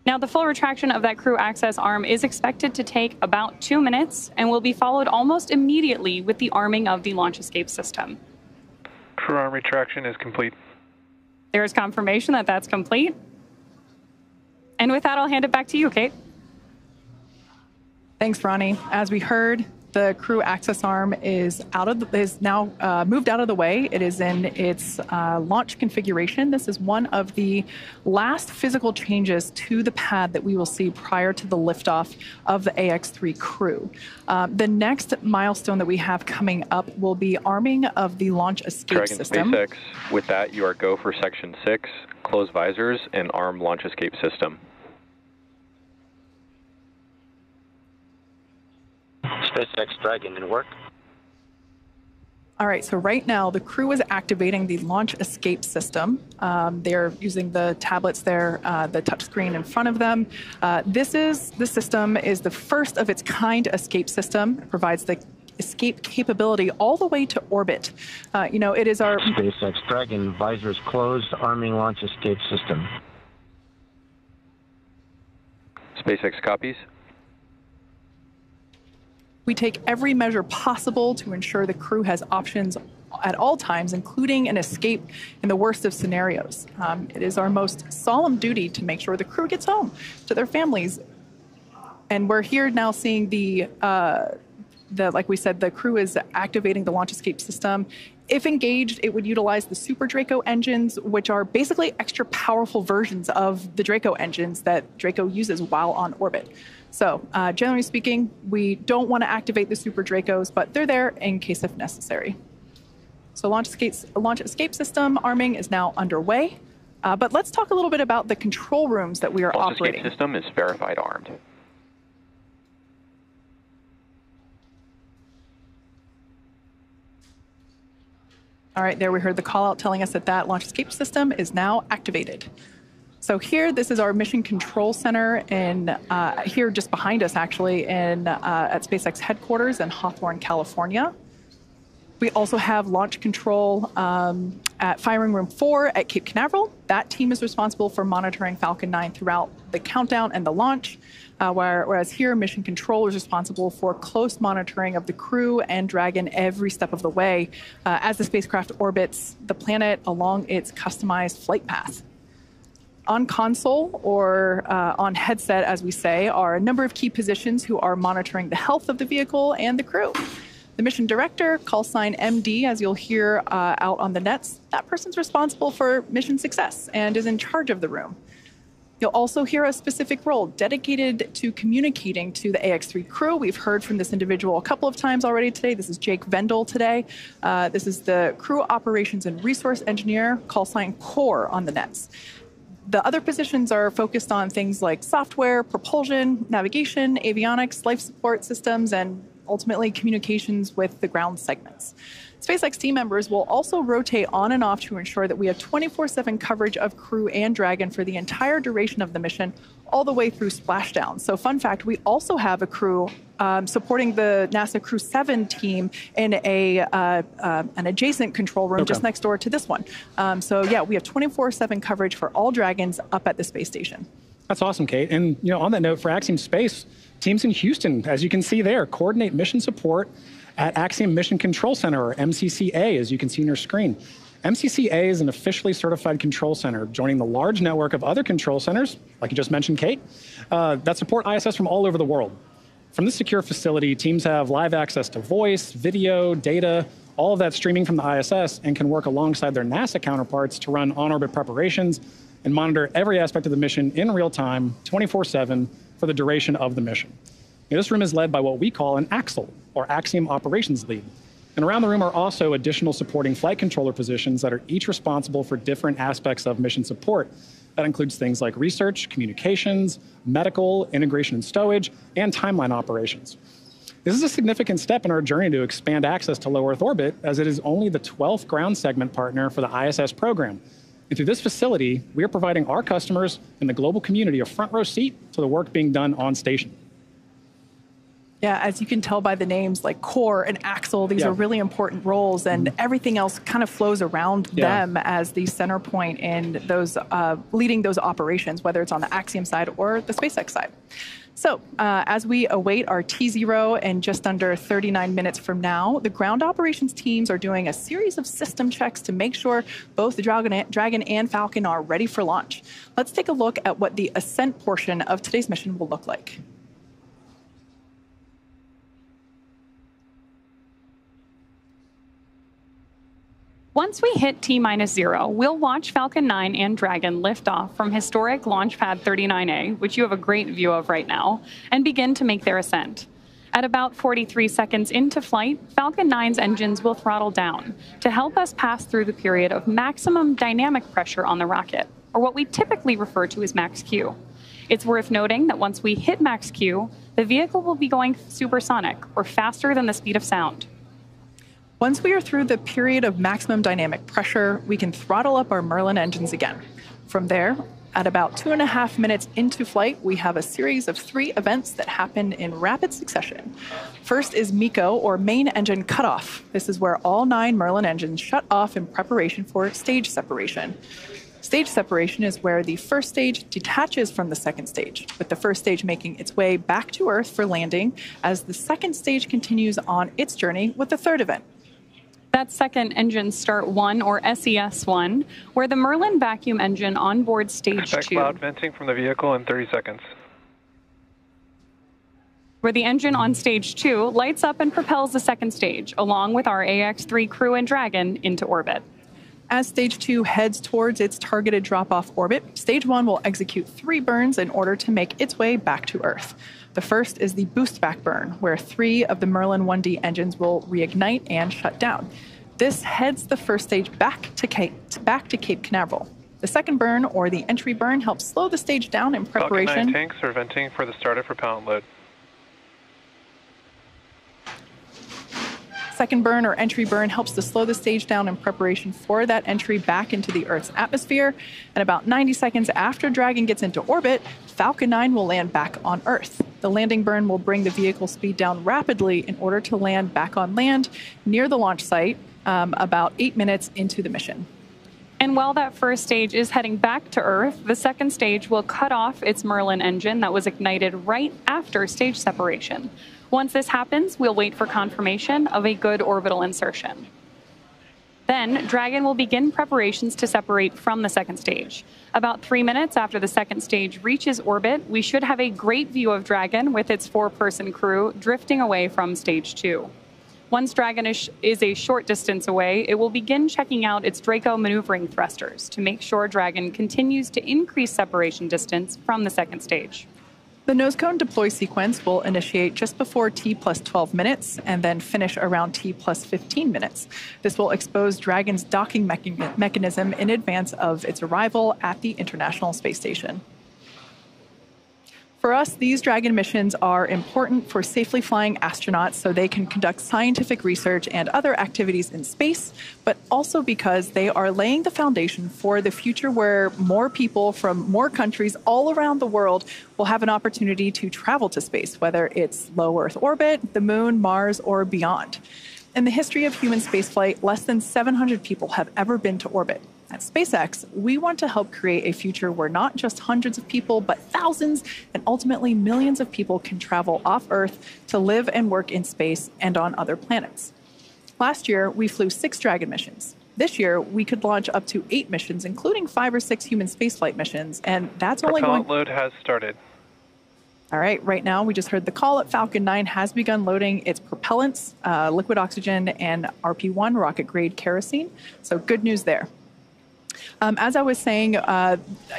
S11: Now, the full retraction of that crew access arm is expected to take about 2 minutes and will be followed almost immediately with the arming of the launch escape system.
S4: Crew arm retraction is complete.
S11: There is confirmation that that's complete. And with that, I'll hand it back to you, Kate.
S13: Thanks, Ronnie. As we heard, the crew access arm is now moved out of the way. It is in its launch configuration. This is one of the last physical changes to the pad that we will see prior to the liftoff of the AX-3 crew. The next milestone that we have coming up will be arming of the launch escape
S17: Dragon
S13: system.
S17: SpaceX, with that, you are go for Section 6, close visors, and arm launch escape system.
S18: SpaceX Dragon in work.
S13: All right, so right now the crew is activating the launch escape system. They're using the tablets there, the touchscreen in front of them. This system is the first of its kind escape system. It provides the escape capability all the way to orbit. It is our
S18: SpaceX Dragon visors closed, arming launch escape system.
S17: SpaceX copies.
S13: We take every measure possible to ensure the crew has options at all times, including an escape in the worst of scenarios. It is our most solemn duty to make sure the crew gets home to their families. And we're here now seeing the like we said, the crew is activating the launch escape system. If engaged, it would utilize the Super Draco engines, which are basically extra powerful versions of the Draco engines that Draco uses while on orbit. So generally speaking, we don't want to activate the Super Dracos, but they're there in case if necessary. So launch escape system arming is now underway. But let's talk a little bit about the control rooms that we are operating.
S17: Launch escape system is verified armed.
S13: All right, there we heard the call out telling us that that launch escape system is now activated. So here, this is our mission control center in here just behind us, actually, at SpaceX headquarters in Hawthorne, California. We also have launch control at Firing Room 4 at Cape Canaveral. That team is responsible for monitoring Falcon 9 throughout the countdown and the launch, whereas here, mission control is responsible for close monitoring of the crew and Dragon every step of the way as the spacecraft orbits the planet along its customized flight path. On console, or on headset, as we say, are a number of key positions who are monitoring the health of the vehicle and the crew. The mission director, call sign MD, as you'll hear out on the nets, that person's responsible for mission success and is in charge of the room. You'll also hear a specific role dedicated to communicating to the AX-3 crew. We've heard from this individual a couple of times already today. This is Jake Vendel today. This is the crew operations and resource engineer, call sign Core on the nets. The other positions are focused on things like software, propulsion, navigation, avionics, life support systems, and ultimately communications with the ground segments. SpaceX team members will also rotate on and off to ensure that we have 24/7 coverage of crew and Dragon for the entire duration of the mission, all the way through splashdown. So fun fact, we also have a crew supporting the NASA Crew 7 team in an adjacent control room just next door to this one. So yeah, we have 24/7 coverage for all Dragons up at the space station.
S12: That's awesome, Kate. And on that note, for Axiom Space, teams in Houston, as you can see there, coordinate mission support at Axiom Mission Control Center, or MCCA, as you can see on your screen. MCCA is an officially certified control center, joining the large network of other control centers, like you just mentioned, Kate, that support ISS from all over the world. From this secure facility, teams have live access to voice, video, data, all of that streaming from the ISS, and can work alongside their NASA counterparts to run on-orbit preparations and monitor every aspect of the mission in real time, 24/7, for the duration of the mission. This room is led by what we call an AXL, or Axiom Operations Lead. And around the room are also additional supporting flight controller positions that are each responsible for different aspects of mission support. That includes things like research, communications, medical, integration and stowage, and timeline operations. This is a significant step in our journey to expand access to low Earth orbit, as it is only the 12th ground segment partner for the ISS program. And through this facility, we are providing our customers and the global community a front row seat to the work being done on station.
S13: Yeah, as you can tell by the names like Core and Axel, these are really important roles, and everything else kind of flows around them as the center point in those leading those operations, whether it's on the Axiom side or the SpaceX side. So as we await our T0 in just under 39 minutes from now, the ground operations teams are doing a series of system checks to make sure both the Dragon and Falcon are ready for launch. Let's take a look at what the ascent portion of today's mission will look like.
S11: Once we hit T-0, we'll watch Falcon 9 and Dragon lift off from historic Launch Pad 39A, which you have a great view of right now, and begin to make their ascent. At about 43 seconds into flight, Falcon 9's engines will throttle down to help us pass through the period of maximum dynamic pressure on the rocket, or what we typically refer to as max Q. It's worth noting that once we hit max Q, the vehicle will be going supersonic, or faster than the speed of sound.
S13: Once we are through the period of maximum dynamic pressure, we can throttle up our Merlin engines again. From there, at about 2.5 minutes into flight, we have a series of 3 events that happen in rapid succession. First is MECO, or main engine cutoff. This is where all 9 Merlin engines shut off in preparation for stage separation. Stage separation is where the first stage detaches from the second stage, with the first stage making its way back to Earth for landing, as the second stage continues on its journey with the third event.
S11: That's second engine start 1, or SES1, where the Merlin vacuum engine on board stage 2.
S4: Expect loud venting from the vehicle in 30 seconds.
S11: where the engine on stage 2 lights up and propels the second stage, along with our AX-3 crew and Dragon, into orbit.
S13: As stage 2 heads towards its targeted drop-off orbit, stage 1 will execute 3 burns in order to make its way back to Earth. The first is the boost back burn, where 3 of the Merlin 1D engines will reignite and shut down. This heads the first stage back to Cape Canaveral. The second burn, or the entry burn, helps slow the stage down in preparation.
S4: Falcon 9 tanks are venting for the start of propellant load.
S13: Second burn, or entry burn, helps to slow the stage down in preparation for that entry back into the Earth's atmosphere. And about 90 seconds after Dragon gets into orbit, Falcon 9 will land back on Earth. The landing burn will bring the vehicle speed down rapidly in order to land back on land near the launch site about 8 minutes into the mission.
S11: And while that first stage is heading back to Earth, the second stage will cut off its Merlin engine that was ignited right after stage separation. Once this happens, we'll wait for confirmation of a good orbital insertion. Then, Dragon will begin preparations to separate from the second stage. About 3 minutes after the second stage reaches orbit, we should have a great view of Dragon with its 4-person crew drifting away from stage 2. Once Dragon is a short distance away, it will begin checking out its Draco maneuvering thrusters to make sure Dragon continues to increase separation distance from the second stage.
S13: The nose cone deploy sequence will initiate just before T plus 12 minutes and then finish around T plus 15 minutes. This will expose Dragon's docking mechanism in advance of its arrival at the International Space Station. For us, these Dragon missions are important for safely flying astronauts so they can conduct scientific research and other activities in space, but also because they are laying the foundation for the future where more people from more countries all around the world will have an opportunity to travel to space, whether it's low Earth orbit, the moon, Mars, or beyond. In the history of human spaceflight, less than 700 people have ever been to orbit. At SpaceX, we want to help create a future where not just hundreds of people, but thousands and ultimately millions of people can travel off Earth to live and work in space and on other planets. Last year, we flew 6 Dragon missions. This year, we could launch up to 8 missions, including 5 or 6 human spaceflight missions, and that's only going...
S4: Propellant load has started.
S13: All right, right now we just heard the call at Falcon 9 has begun loading its propellants, liquid oxygen, and RP-1 rocket-grade kerosene. So good news there. As I was saying,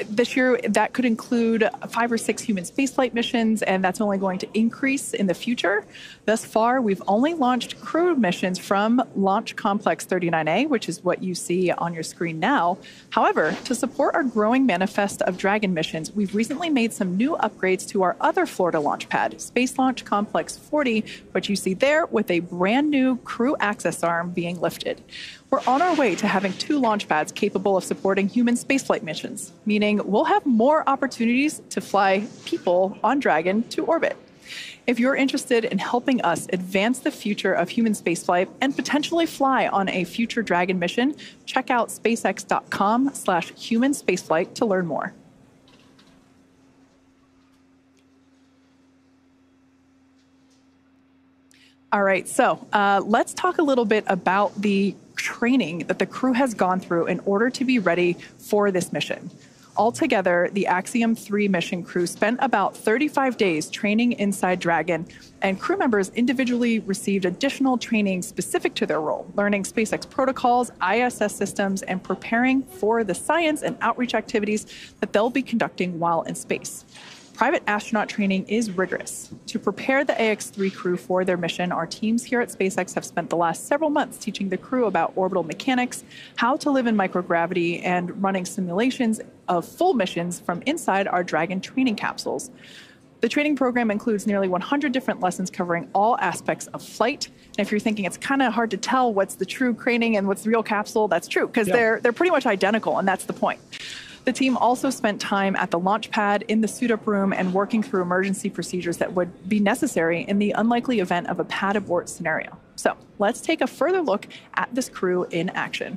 S13: this year that could include 5 or 6 human spaceflight missions, and that's only going to increase in the future. Thus far, we've only launched crew missions from Launch Complex 39A, which is what you see on your screen now. However, to support our growing manifest of Dragon missions, we've recently made some new upgrades to our other Florida launch pad, Space Launch Complex 40, which you see there with a brand new crew access arm being lifted. We're on our way to having 2 launch pads capable of supporting human spaceflight missions, meaning we'll have more opportunities to fly people on Dragon to orbit. If you're interested in helping us advance the future of human spaceflight and potentially fly on a future Dragon mission, check out spacex.com/human spaceflight to learn more. All right, so let's talk a little bit about the training that the crew has gone through in order to be ready for this mission. Altogether, the AX-3 mission crew spent about 35 days training inside Dragon, and crew members individually received additional training specific to their role, learning SpaceX protocols, ISS systems, and preparing for the science and outreach activities that they'll be conducting while in space. Private astronaut training is rigorous. To prepare the AX-3 crew for their mission, our teams here at SpaceX have spent the last several months teaching the crew about orbital mechanics, how to live in microgravity, and running simulations of full missions from inside our Dragon training capsules. The training program includes nearly 100 different lessons covering all aspects of flight. And if you're thinking it's kind of hard to tell what's the true training and what's the real capsule, that's true, because they're pretty much identical, and that's the point. The team also spent time at the launch pad, in the suit-up room, and working through emergency procedures that would be necessary in the unlikely event of a pad abort scenario. So let's take a further look at this crew in action.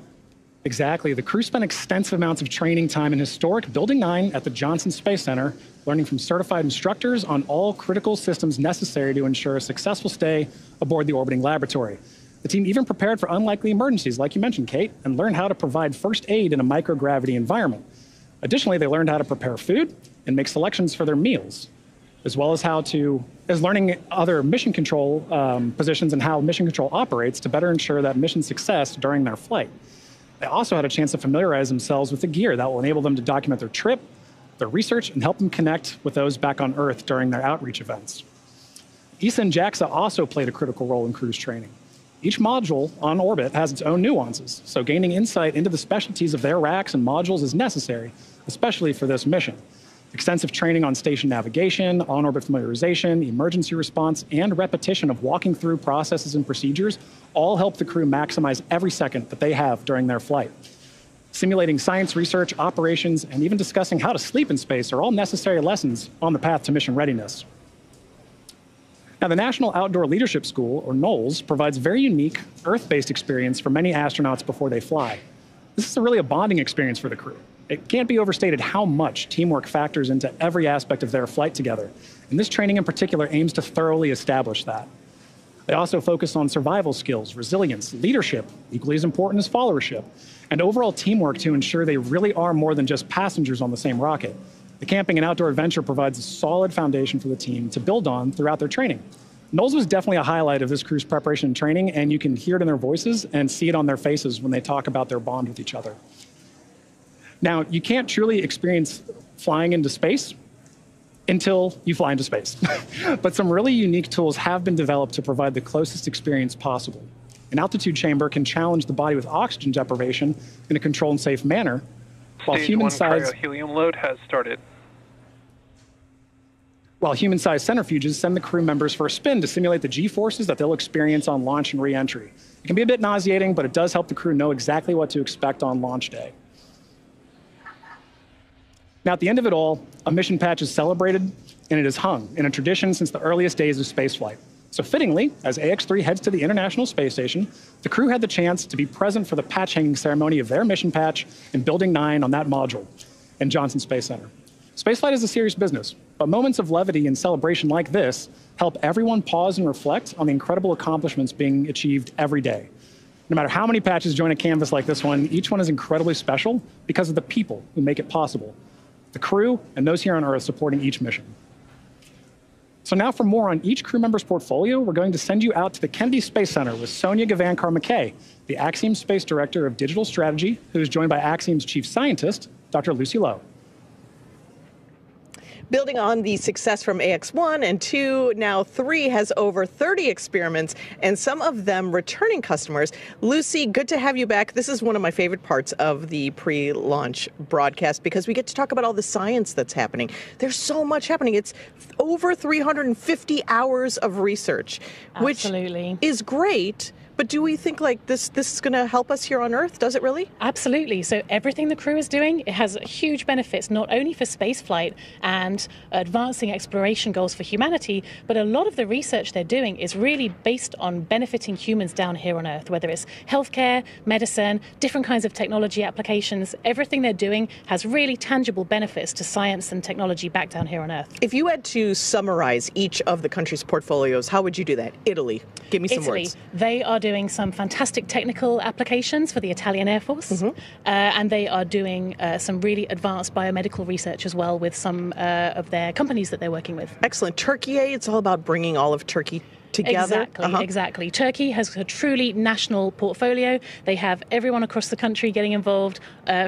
S12: Exactly. The crew spent extensive amounts of training time in historic Building 9 at the Johnson Space Center, learning from certified instructors on all critical systems necessary to ensure a successful stay aboard the orbiting laboratory. The team even prepared for unlikely emergencies, like you mentioned, Kate, and learned how to provide first aid in a microgravity environment. Additionally, they learned how to prepare food and make selections for their meals. as well as learning other mission control positions and how mission control operates to better ensure that mission success during their flight. They also had a chance to familiarize themselves with the gear that will enable them to document their trip, their research, and help them connect with those back on Earth during their outreach events. ESA and JAXA also played a critical role in cruise training. Each module on orbit has its own nuances, so gaining insight into the specialties of their racks and modules is necessary, especially for this mission. Extensive training on station navigation, on-orbit familiarization, emergency response, and repetition of walking through processes and procedures all help the crew maximize every second that they have during their flight. Simulating science research, operations, and even discussing how to sleep in space are all necessary lessons on the path to mission readiness. Now, the National Outdoor Leadership School, or NOLS, provides very unique Earth-based experience for many astronauts before they fly. This is really a bonding experience for the crew. It can't be overstated how much teamwork factors into every aspect of their flight together, and this training in particular aims to thoroughly establish that. They also focus on survival skills, resilience, leadership, equally as important as followership, and overall teamwork to ensure they really are more than just passengers on the same rocket. The camping and outdoor adventure provides a solid foundation for the team to build on throughout their training. NOLS was definitely a highlight of this crew's preparation and training, and you can hear it in their voices and see it on their faces when they talk about their bond with each other. Now, you can't truly experience flying into space until you fly into space. But some really unique tools have been developed to provide the closest experience possible. An altitude chamber can challenge the body with oxygen deprivation in a controlled and safe manner, while
S4: Stage 1 cryo-helium load has started.
S12: While human-sized centrifuges send the crew members for a spin to simulate the G-forces that they'll experience on launch and re-entry. It can be a bit nauseating, but it does help the crew know exactly what to expect on launch day. Now, at the end of it all, a mission patch is celebrated and it is hung in a tradition since the earliest days of spaceflight. So fittingly, as AX-3 heads to the International Space Station, the crew had the chance to be present for the patch hanging ceremony of their mission patch in Building 9 on that module in Johnson Space Center. Spaceflight is a serious business, but moments of levity and celebration like this help everyone pause and reflect on the incredible accomplishments being achieved every day. No matter how many patches join a canvas like this one, each one is incredibly special because of the people who make it possible. The crew and those here on Earth supporting each mission. So now for more on each crew member's portfolio, we're going to send you out to the Kennedy Space Center with Sonia Gavankar-McKay, the Axiom Space Director of Digital Strategy, who is joined by Axiom's Chief Scientist, Dr. Lucy Lowe.
S6: Building on the success from AX-1 and 2, now 3 has over 30 experiments, and some of them returning customers. Lucy, good to have you back. This is one of my favorite parts of the pre-launch broadcast because we get to talk about all the science that's happening. There's so much happening. It's over 350 hours of research, which is great. But do we think like this is going to help us here on Earth? Does it really?
S7: Absolutely. So everything the crew is doing, it has huge benefits, not only for spaceflight and advancing exploration goals for humanity, but a lot of the research they're doing is really based on benefiting humans down here on Earth, whether it's healthcare, medicine, different kinds of technology applications. Everything they're doing has really tangible benefits to science and technology back down here on Earth.
S6: If you had to summarize each of the country's portfolios, how would you do that? Italy, give me some words.
S7: They are doing some fantastic technical applications for the Italian Air Force, and they are doing some really advanced biomedical research as well with some of their companies that they're working with.
S6: Excellent. Turkey, it's all about bringing all of Turkey together.
S7: Exactly. Turkey has a truly national portfolio. They have everyone across the country getting involved,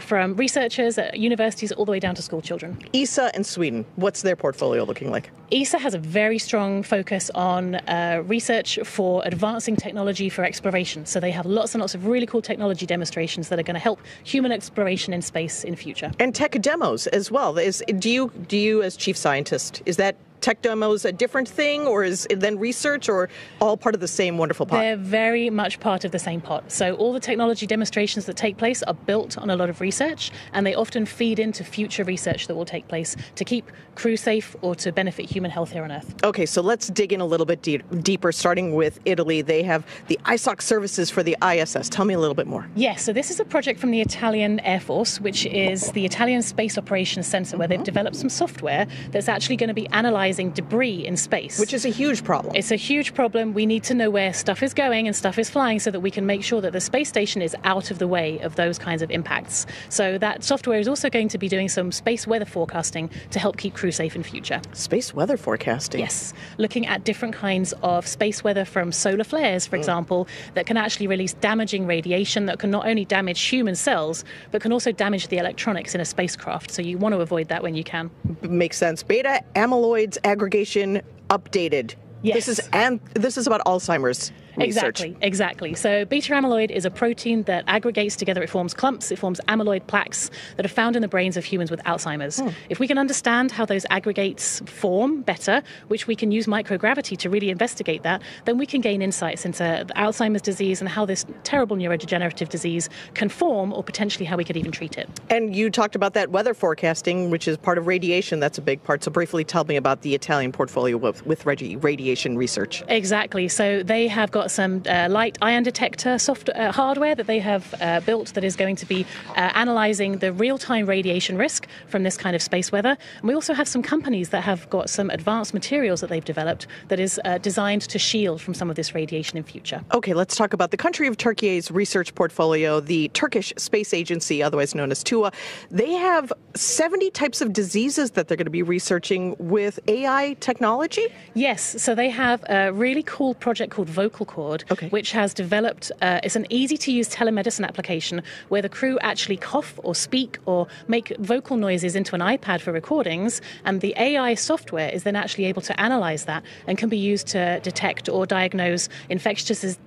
S7: from researchers at universities all the way down to school children.
S6: ESA and Sweden, what's their portfolio looking like?
S7: ESA has a very strong focus on research for advancing technology for exploration. So they have lots and lots of really cool technology demonstrations that are going to help human exploration in space in future.
S6: And tech demos as well. Do you as chief scientist, is that tech demos a different thing, or is it then research, or all part of the same wonderful pot?
S7: They're very much part of the same pot. So all the technology demonstrations that take place are built on a lot of research, and they often feed into future research that will take place to keep crew safe or to benefit human health here on Earth.
S6: Okay, so let's dig in a little bit deeper, starting with Italy. They have the ISOC services for the ISS. Tell me a little bit more.
S7: Yes, so this is a project from the Italian Air Force, which is the Italian Space Operations Center, where they've developed some software that's actually going to be analyzing analyzing debris in space.
S6: Which is a huge problem.
S7: It's a huge problem. We need to know where stuff is going and stuff is flying so that we can make sure that the space station is out of the way of those kinds of impacts. So that software is also going to be doing some space weather forecasting to help keep crew safe in future.
S6: Space weather forecasting?
S7: Yes. Looking at different kinds of space weather from solar flares, for example, that can actually release damaging radiation that can not only damage human cells, but can also damage the electronics in a spacecraft. So you want to avoid that when you can.
S6: Makes sense. Beta amyloids aggregation updated.
S7: Yes.
S6: This is about Alzheimer's research.
S7: Exactly. So beta amyloid is a protein that aggregates together. It forms clumps. It forms amyloid plaques that are found in the brains of humans with Alzheimer's. If we can understand how those aggregates form better, which we can use microgravity to really investigate that, then we can gain insights into Alzheimer's disease and how this terrible neurodegenerative disease can form, or potentially how we could even treat it.
S6: And you talked about that weather forecasting, which is part of radiation. That's a big part. So briefly tell me about the Italian portfolio with radiation research.
S7: Exactly. So they have got some light ion detector hardware that they have built that is going to be analyzing the real-time radiation risk from this kind of space weather. And we also have some companies that have got some advanced materials that they've developed that is designed to shield from some of this radiation in future.
S6: Okay, let's talk about the country of Turkey's research portfolio, the Turkish Space Agency, otherwise known as TUA. They have 70 types of diseases that they're going to be researching with AI technology?
S7: Yes, so they have a really cool project called Vocal Cord, which has developed, it's an easy-to-use telemedicine application where the crew actually cough or speak or make vocal noises into an iPad for recordings, and the AI software is then actually able to analyze that and can be used to detect or diagnose infectious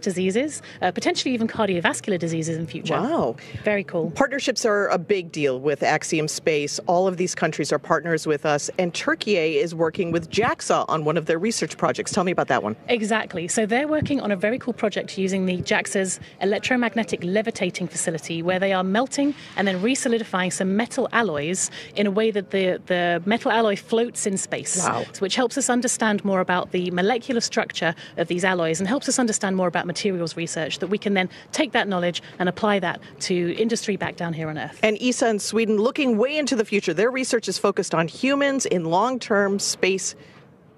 S7: diseases, potentially even cardiovascular diseases in future.
S6: Wow.
S7: Very cool.
S6: Partnerships are a big deal with Axiom Space. All of these countries are partners with us, and Turkey is working with JAXA on one of their research projects. Tell me about that one.
S7: Exactly. So they're working on a very cool project using the JAXA's electromagnetic levitating facility, where they are melting and then re-solidifying some metal alloys in a way that the metal alloy floats in space.
S6: Wow.
S7: So which helps us understand more about the molecular structure of these alloys and helps us understand more about materials research that we can then take that knowledge and apply that to industry back down here on Earth.
S6: And ESA in Sweden, looking way into the future. Their research is focused on humans in long-term space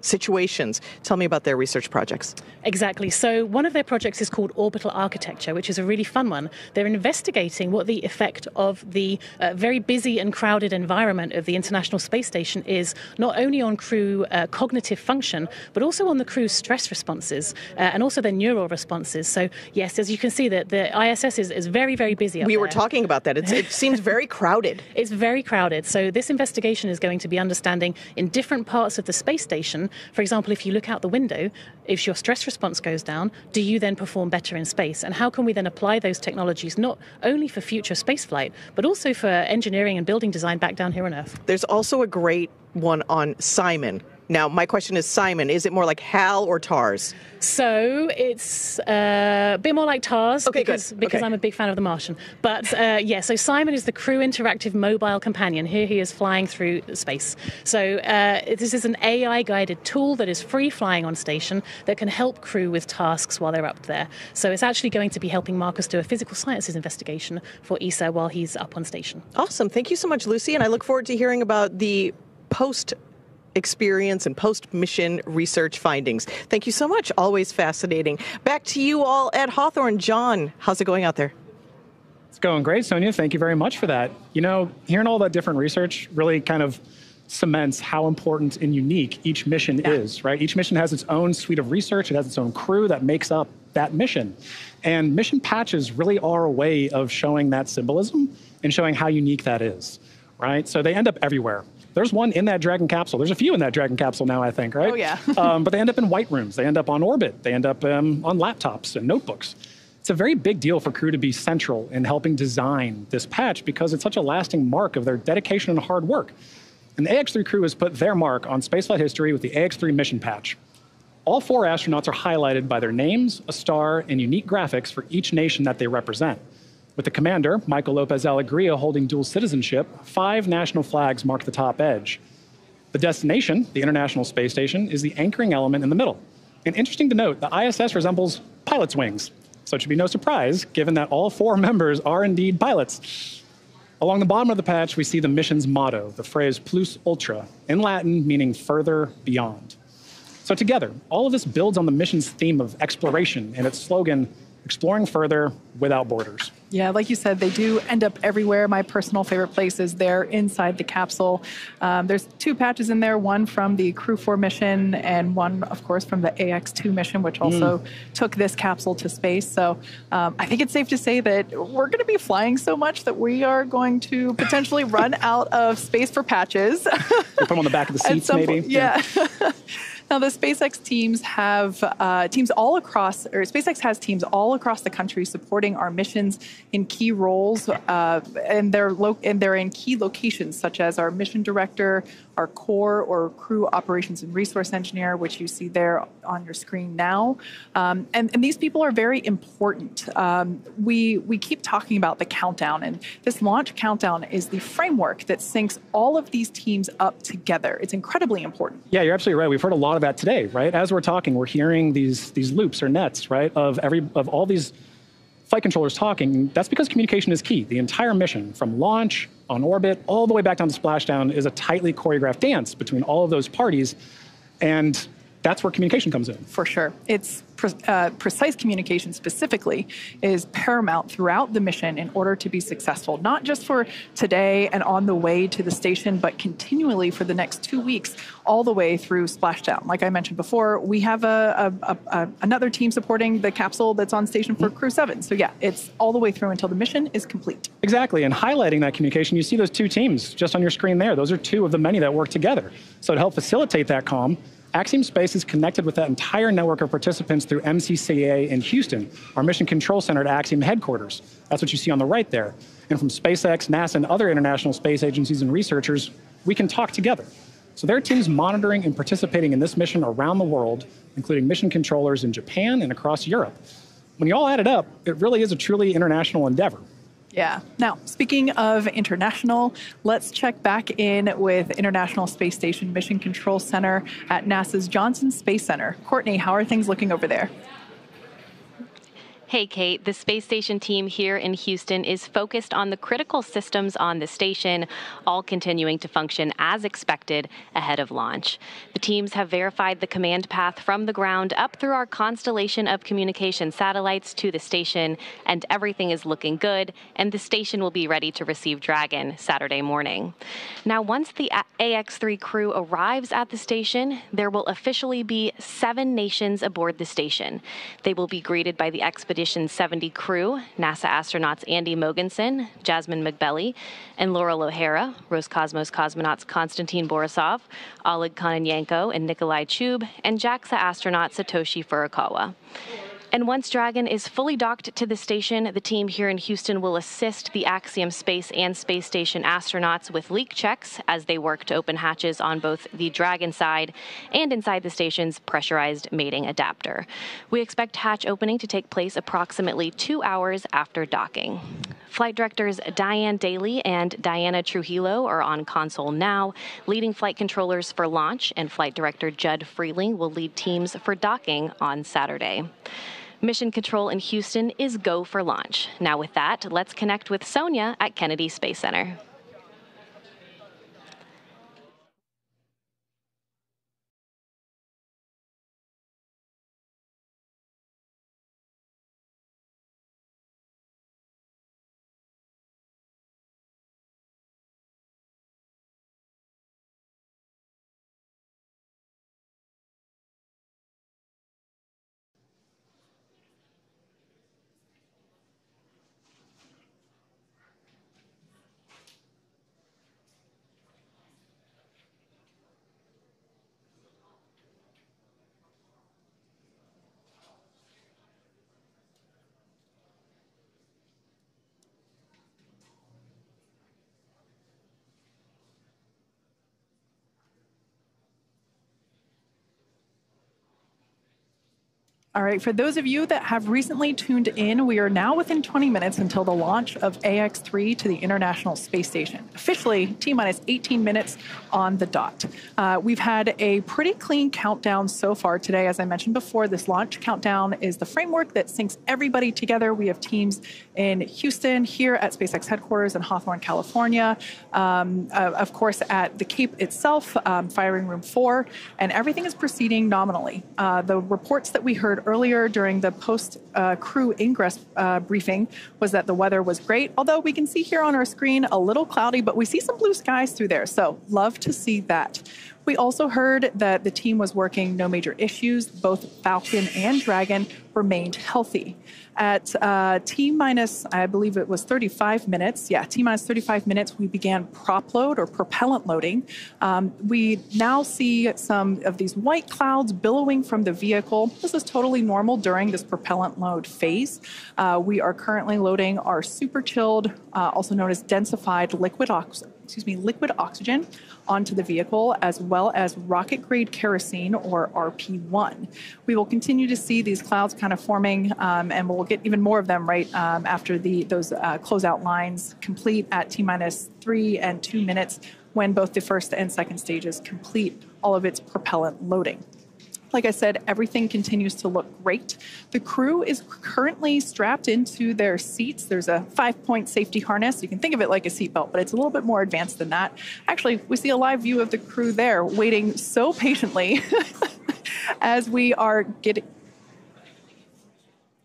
S6: situations. Tell me about their research projects.
S7: Exactly. So one of their projects is called Orbital Architecture, which is a really fun one. They're investigating what the effect of the very busy and crowded environment of the International Space Station is, not only on crew cognitive function, but also on the crew's stress responses and also their neural responses. So yes, as you can see, that the ISS is very, very busy up there.
S6: We were talking about that. It seems very crowded.
S7: It's very crowded. So this investigation is going to be understanding in different parts of the space station. For example, if you look out the window, if your stress response goes down, do you then perform better in space? And how can we then apply those technologies not only for future spaceflight, but also for engineering and building design back down here on Earth?
S6: There's also a great one on Simon. Now, my question is, Simon, is it more like HAL or TARS?
S7: So it's a bit more like TARS because I'm a big fan of The Martian. But so Simon is the crew interactive mobile companion. Here he is flying through space. So this is an AI-guided tool that is free flying on station that can help crew with tasks while they're up there. So it's actually going to be helping Marcus do a physical sciences investigation for ESA while he's up on station.
S6: Awesome. Thank you so much, Lucy. And I look forward to hearing about the post-experience and post-mission research findings. Thank you so much. Always fascinating. Back to you all at Hawthorne. John, how's it going out there?
S12: It's going great, Sonia. Thank you very much for that. You know, hearing all that different research really kind of cements how important and unique each mission is, right? Each mission has its own suite of research. It has its own crew that makes up that mission. And mission patches really are a way of showing that symbolism and showing how unique that is, right? So they end up everywhere. There's one in that Dragon capsule. There's a few in that Dragon capsule now, I think, right?
S6: Oh, yeah.
S12: But they end up in white rooms. They end up on orbit. They end up on laptops and notebooks. It's a very big deal for crew to be central in helping design this patch because it's such a lasting mark of their dedication and hard work. And the AX-3 crew has put their mark on spaceflight history with the AX-3 mission patch. All 4 astronauts are highlighted by their names, a star, and unique graphics for each nation that they represent. With the commander, Michael Lopez Alegria, holding dual citizenship, 5 national flags mark the top edge. The destination, the International Space Station, is the anchoring element in the middle. And interesting to note, the ISS resembles pilot's wings. So it should be no surprise, given that all 4 members are indeed pilots. Along the bottom of the patch, we see the mission's motto, the phrase plus ultra, in Latin meaning further, beyond. So together, all of this builds on the mission's theme of exploration and its slogan, exploring further without borders.
S13: Yeah, like you said, they do end up everywhere. My personal favorite place is there inside the capsule. There's 2 patches in there, one from the Crew 4 mission and one, of course, from the AX-2 mission, which also took this capsule to space. So I think it's safe to say that we're going to be flying so much that we are going to potentially run out of space for patches.
S12: Put them on the back of the seats, maybe.
S13: Yeah. Now, the SpaceX teams have teams all across, or SpaceX has teams all across the country supporting our missions in key roles, and they're in key locations such as our mission director, our core or crew operations and resource engineer, which you see there on your screen now. And these people are very important. We keep talking about the countdown, and this launch countdown is the framework that syncs all of these teams up together. It's incredibly important.
S12: Yeah, you're absolutely right. We've heard a lot of that today, right? As we're talking, we're hearing these loops or nets, right, of all these flight controllers talking. That's because communication is key. The entire mission, from launch, on orbit, all the way back down to splashdown, is a tightly choreographed dance between all of those parties, and that's where communication comes in.
S13: For sure. It's precise communication specifically is paramount throughout the mission in order to be successful, not just for today and on the way to the station, but continually for the next 2 weeks, all the way through splashdown. Like I mentioned before, we have another team supporting the capsule that's on station for Crew 7. So yeah, it's all the way through until the mission is complete.
S12: Exactly, and highlighting that communication, you see those 2 teams just on your screen there. Those are 2 of the many that work together. So to help facilitate that comm, Axiom Space is connected with that entire network of participants through MCCA in Houston, our mission control center at Axiom headquarters. That's what you see on the right there. And from SpaceX, NASA, and other international space agencies and researchers, we can talk together. So there are teams monitoring and participating in this mission around the world, including mission controllers in Japan and across Europe. When you all add it up, it really is a truly international endeavor.
S13: Yeah. Now, speaking of international, let's check back in with International Space Station Mission Control Center at NASA's Johnson Space Center. Courtney, how are things looking over there?
S22: Hey, Kate. The space station team here in Houston is focused on the critical systems on the station, all continuing to function as expected ahead of launch. The teams have verified the command path from the ground up through our constellation of communication satellites to the station, and everything is looking good, and the station will be ready to receive Dragon Saturday morning. Now, once the AX-3 crew arrives at the station, there will officially be 7 nations aboard the station. They will be greeted by the Expedition 70 crew, NASA astronauts Andy Mogensen, Jasmine McBelly, and Laurel O'Hara, Roscosmos cosmonauts Konstantin Borisov, Oleg Kononenko and Nikolai Chub, and JAXA astronaut Satoshi Furukawa. And once Dragon is fully docked to the station, the team here in Houston will assist the Axiom Space and Space Station astronauts with leak checks as they work to open hatches on both the Dragon side and inside the station's pressurized mating adapter. We expect hatch opening to take place approximately 2 hours after docking. Flight directors Diane Daly and Diana Trujillo are on console now, leading flight controllers for launch, and flight director Judd Freeling will lead teams for docking on Saturday. Mission control in Houston is go for launch. Now with that, let's connect with Sonia at Kennedy Space Center.
S13: All right, for those of you that have recently tuned in, we are now within 20 minutes until the launch of AX-3 to the International Space Station. Officially, T-minus 18 minutes on the dot. We've had a pretty clean countdown so far today. As I mentioned before, this launch countdown is the framework that syncs everybody together. We have teams in Houston, here at SpaceX headquarters in Hawthorne, California, of course at the Cape itself, firing room 4, and everything is proceeding nominally. The reports that we heard earlier during the post-crew ingress briefing was that the weather was great, although we can see here on our screen a little cloudy, but we see some blue skies through there, so love to see that. We also heard that the team was working no major issues. Both Falcon and Dragon remained healthy. At T-minus, I believe it was 35 minutes. Yeah, T-minus 35 minutes, we began prop load or propellant loading. We now see some of these white clouds billowing from the vehicle. This is totally normal during this propellant load phase. We are currently loading our super chilled, also known as densified liquid oxygen onto the vehicle, as well as rocket-grade kerosene, or RP1. We will continue to see these clouds kind of forming, and we'll get even more of them right after those closeout lines complete at T-minus 3 and 2 minutes, when both the first and second stages complete all of its propellant loading. Like I said, everything continues to look great. The crew is currently strapped into their seats. There's a 5-point safety harness. You can think of it like a seatbelt, but it's a little bit more advanced than that. Actually, we see a live view of the crew there waiting so patiently as we are getting...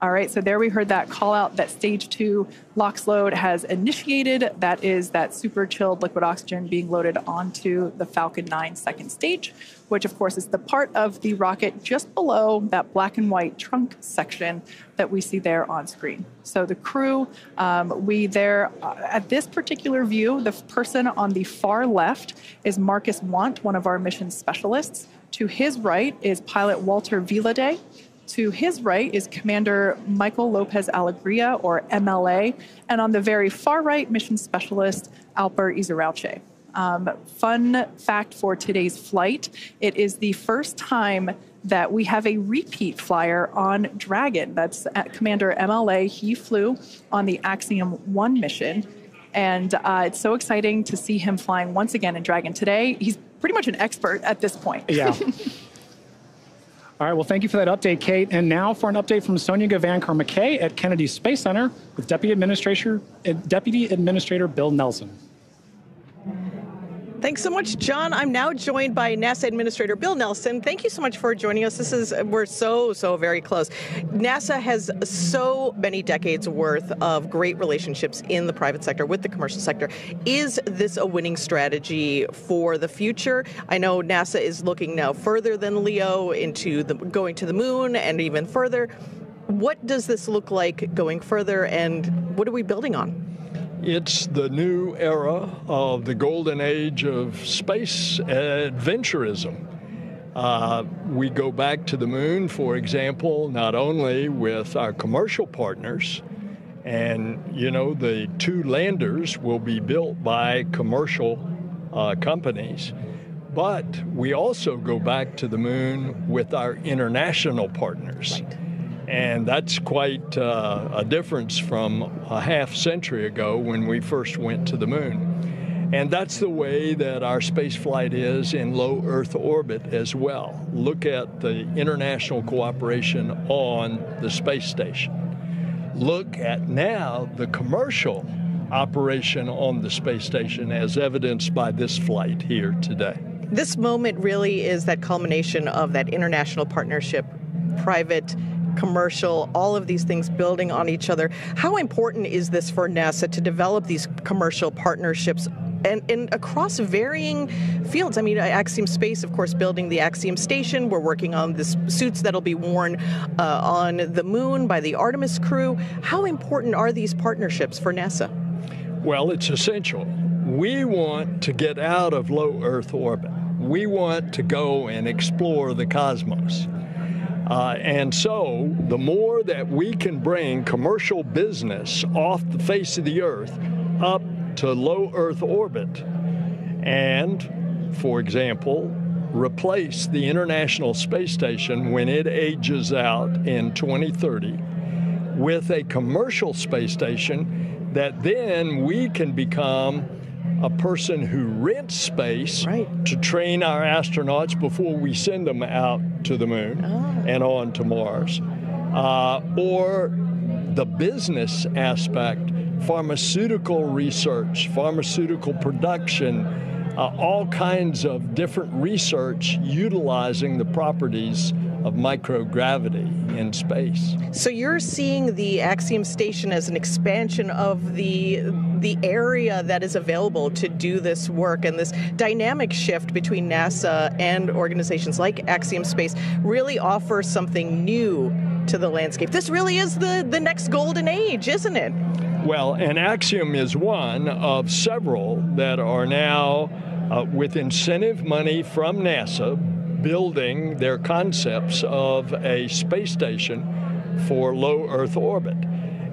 S13: All right, so there we heard that call out that stage 2 LOX load has initiated. That is that super chilled liquid oxygen being loaded onto the Falcon 9 second stage, which of course is the part of the rocket just below that black and white trunk section that we see there on screen. So the crew, at this particular view, the person on the far left is Marcus Want, one of our mission specialists. To his right is pilot Walter Vilade. To his right is Commander Michael Lopez Alegria, or MLA, and on the very far right, mission specialist Alper Izarauche. Fun fact for today's flight, it is the first time that we have a repeat flyer on Dragon. That's Commander MLA. He flew on the Axiom 1 mission, and it's so exciting to see him flying once again in Dragon today. He's pretty much an expert at this point.
S12: Yeah. All right, well, thank you for that update, Kate. And now for an update from Sonia Gavankar-McKay at Kennedy Space Center with Deputy Administrator Bill Nelson.
S6: Thanks so much, John. I'm now joined by NASA Administrator Bill Nelson. Thank you so much for joining us. We're so very close. NASA has so many decades worth of great relationships in the private sector with the commercial sector. Is this a winning strategy for the future? I know NASA is looking now further than LEO into going to the moon and even further. What does this look like going further, and what are we building on?
S8: It's the new era of the golden age of space adventurism. We go back to the moon, for example, not only with our commercial partners, and the 2 landers will be built by commercial companies, but we also go back to the moon with our international partners. Right. And that's quite a difference from a half century ago when we first went to the moon. And that's the way that our space flight is in low Earth orbit as well. Look at the international cooperation on the space station. Look at now the commercial operation on the space station as evidenced by this flight here today.
S6: This moment really is that culmination of that international partnership, private, commercial, all of these things building on each other. How important is this for NASA to develop these commercial partnerships and across varying fields? I mean, Axiom Space, of course, building the Axiom Station. We're working on the suits that'll be worn on the moon by the Artemis crew. How important are these partnerships for NASA?
S8: Well, it's essential. We want to get out of low Earth orbit. We want to go and explore the cosmos. And so the more that we can bring commercial business off the face of the Earth up to low Earth orbit, and, for example, replace the International Space Station when it ages out in 2030 with a commercial space station that then we can become a person who rents space to train our astronauts before we send them out to the moon and on to Mars. Or the business aspect, pharmaceutical research, pharmaceutical production, all kinds of different research utilizing the properties of microgravity in space.
S6: So you're seeing the Axiom station as an expansion of the area that is available to do this work, and this dynamic shift between NASA and organizations like Axiom Space really offers something new to the landscape. This really is the next golden age, isn't it?
S8: Well, and Axiom is one of several that are now with incentive money from NASA building their concepts of a space station for low Earth orbit.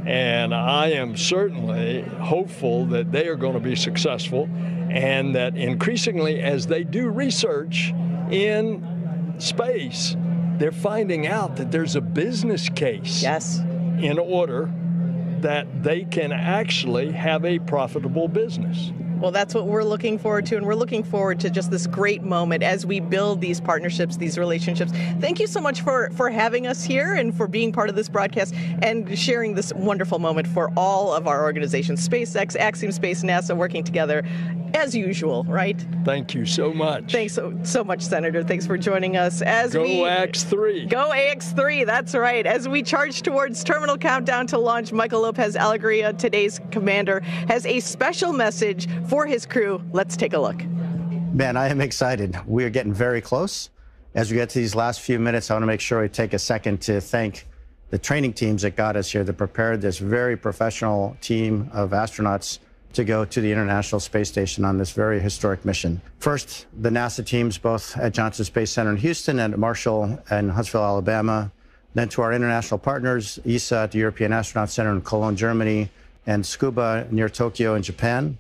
S8: And I am certainly hopeful that they are going to be successful, and that increasingly as they do research in space, they're finding out that there's a business case in order that they can actually have a profitable business.
S6: Well, that's what we're looking forward to, and we're looking forward to just this great moment as we build these partnerships, these relationships. Thank you so much for having us here and for being part of this broadcast and sharing this wonderful moment for all of our organizations, SpaceX, Axiom Space, NASA, working together as usual, right?
S8: Thank you so much.
S6: Thanks so much, Senator. Thanks for joining us.
S8: Go AX-3.
S6: Go AX-3, that's right. As we charge towards terminal countdown to launch, Michael Lopez Alegria, today's commander, has a special message for his crew. Let's take a look.
S9: Man, I am excited. We are getting very close. As we get to these last few minutes, I want to make sure we take a second to thank the training teams that got us here, that prepared this very professional team of astronauts to go to the International Space Station on this very historic mission. First, the NASA teams, both at Johnson Space Center in Houston and at Marshall and Huntsville, Alabama. Then to our international partners, ESA at the European Astronaut Center in Cologne, Germany, and Scuba near Tokyo in Japan.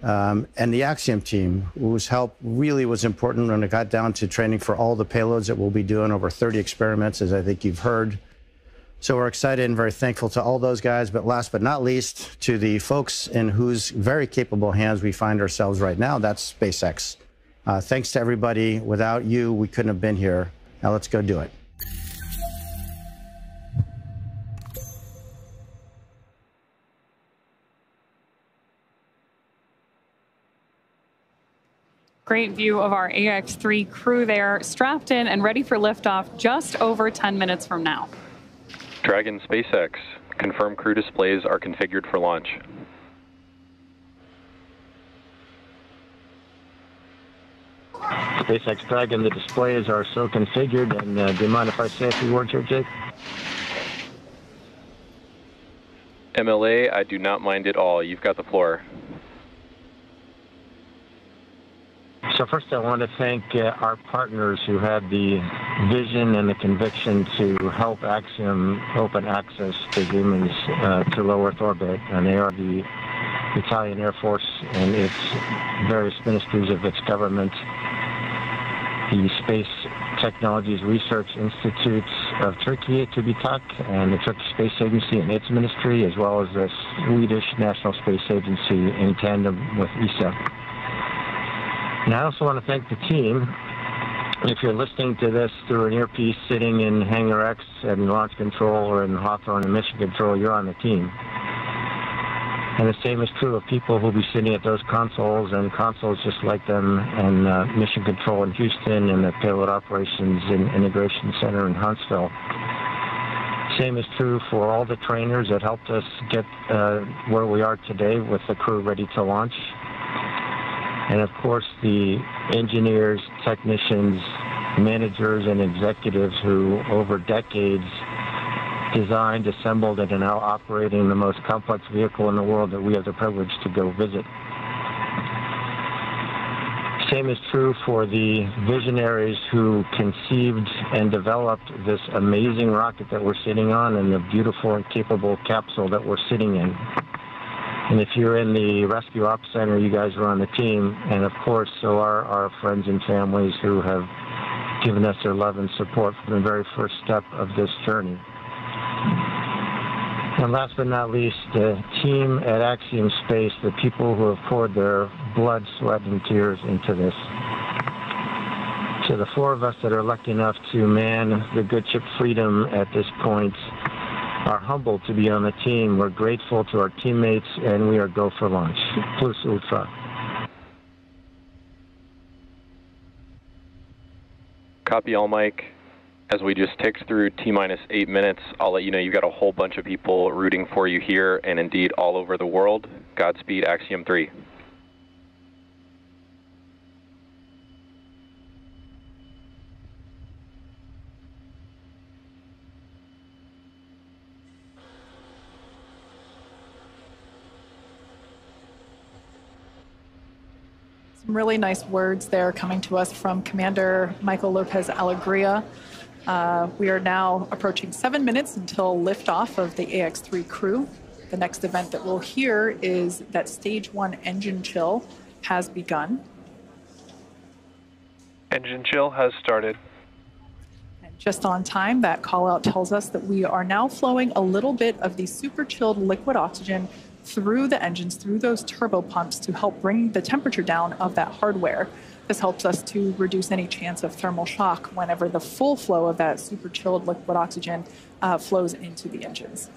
S9: And the Axiom team, whose help really was important when it got down to training for all the payloads that we'll be doing, over 30 experiments, as I think you've heard. So we're excited and very thankful to all those guys, but last but not least, to the folks in whose very capable hands we find ourselves right now. That's SpaceX. Thanks to everybody. Without you, we couldn't have been here. Now let's go do it.
S11: Great view of our AX-3 crew there, strapped in and ready for liftoff just over 10 minutes from now.
S17: Dragon SpaceX, confirmed crew displays are configured for launch.
S18: SpaceX Dragon, the displays are so configured, and do you mind if I say a few words here, Jake?
S17: MLA, I do not mind at all. You've got the floor.
S18: So first I want to thank our partners who had the vision and the conviction to help Axiom open access to humans to low Earth orbit, and they are the Italian Air Force and its various ministries of its government, the Space Technologies Research Institutes of Turkey, TÜBİTAK, and the Turkish Space Agency and its ministry, as well as the Swedish National Space Agency in tandem with ESA. And I also want to thank the team. If you're listening to this through an earpiece sitting in Hangar X and Launch Control or in Hawthorne and Mission Control, you're on the team. And the same is true of people who'll be sitting at those consoles and consoles just like them, and Mission Control in Houston and the Payload Operations and Integration Center in Huntsville. Same is true for all the trainers that helped us get where we are today with the crew ready to launch. And of course, the engineers, technicians, managers, and executives who, over decades, designed, assembled, and are now operating the most complex vehicle in the world that we have the privilege to go visit. Same is true for the visionaries who conceived and developed this amazing rocket that we're sitting on and the beautiful and capable capsule that we're sitting in. And if you're in the Rescue Ops Center, you guys are on the team. And of course, so are our friends and families who have given us their love and support from the very first step of this journey. And last but not least, the team at Axiom Space, the people who have poured their blood, sweat, and tears into this. To the four of us that are lucky enough to man the good ship Freedom at this point, are humbled to be on the team. We're grateful to our teammates, and we are go for launch. Plus ultra.
S17: Copy all, Mike. As we just ticked through T-minus 8 minutes, I'll let you know you've got a whole bunch of people rooting for you here and indeed all over the world. Godspeed, Axiom 3.
S13: Some really nice words there coming to us from Commander Michael Lopez Alegria. We are now approaching 7 minutes until liftoff of the AX-3 crew. The next event that we'll hear is that Stage 1 engine chill has begun.
S4: Engine chill has started.
S13: And just on time, that call out tells us that we are now flowing a little bit of the super chilled liquid oxygen through the engines, through those turbo pumps to help bring the temperature down of that hardware. This helps us to reduce any chance of thermal shock whenever the full flow of that super chilled liquid oxygen flows into the engines.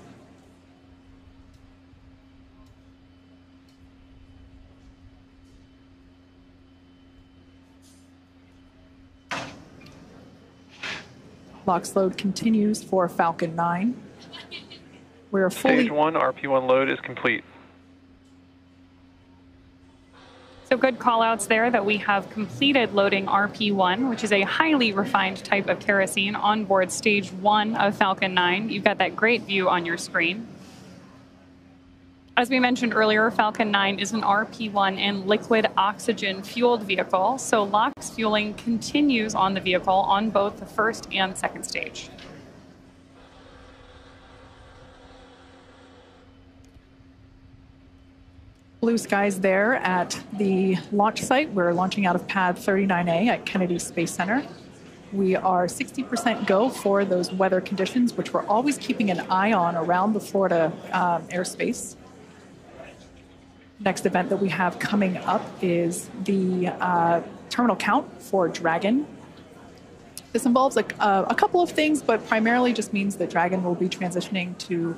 S13: LOX load continues for Falcon 9. We're fully...
S4: Stage 1 RP1 load is complete.
S11: So good call-outs there that we have completed loading RP1, which is a highly refined type of kerosene on board Stage 1 of Falcon 9. You've got that great view on your screen. As we mentioned earlier, Falcon 9 is an RP1 and liquid oxygen fueled vehicle, so LOX fueling continues on the vehicle on both the first and second stage.
S13: Blue skies there at the launch site. We're launching out of pad 39A at Kennedy Space Center. We are 60% go for those weather conditions, which we're always keeping an eye on around the Florida airspace. Next event that we have coming up is the terminal count for Dragon. This involves a couple of things, but primarily just means that Dragon will be transitioning to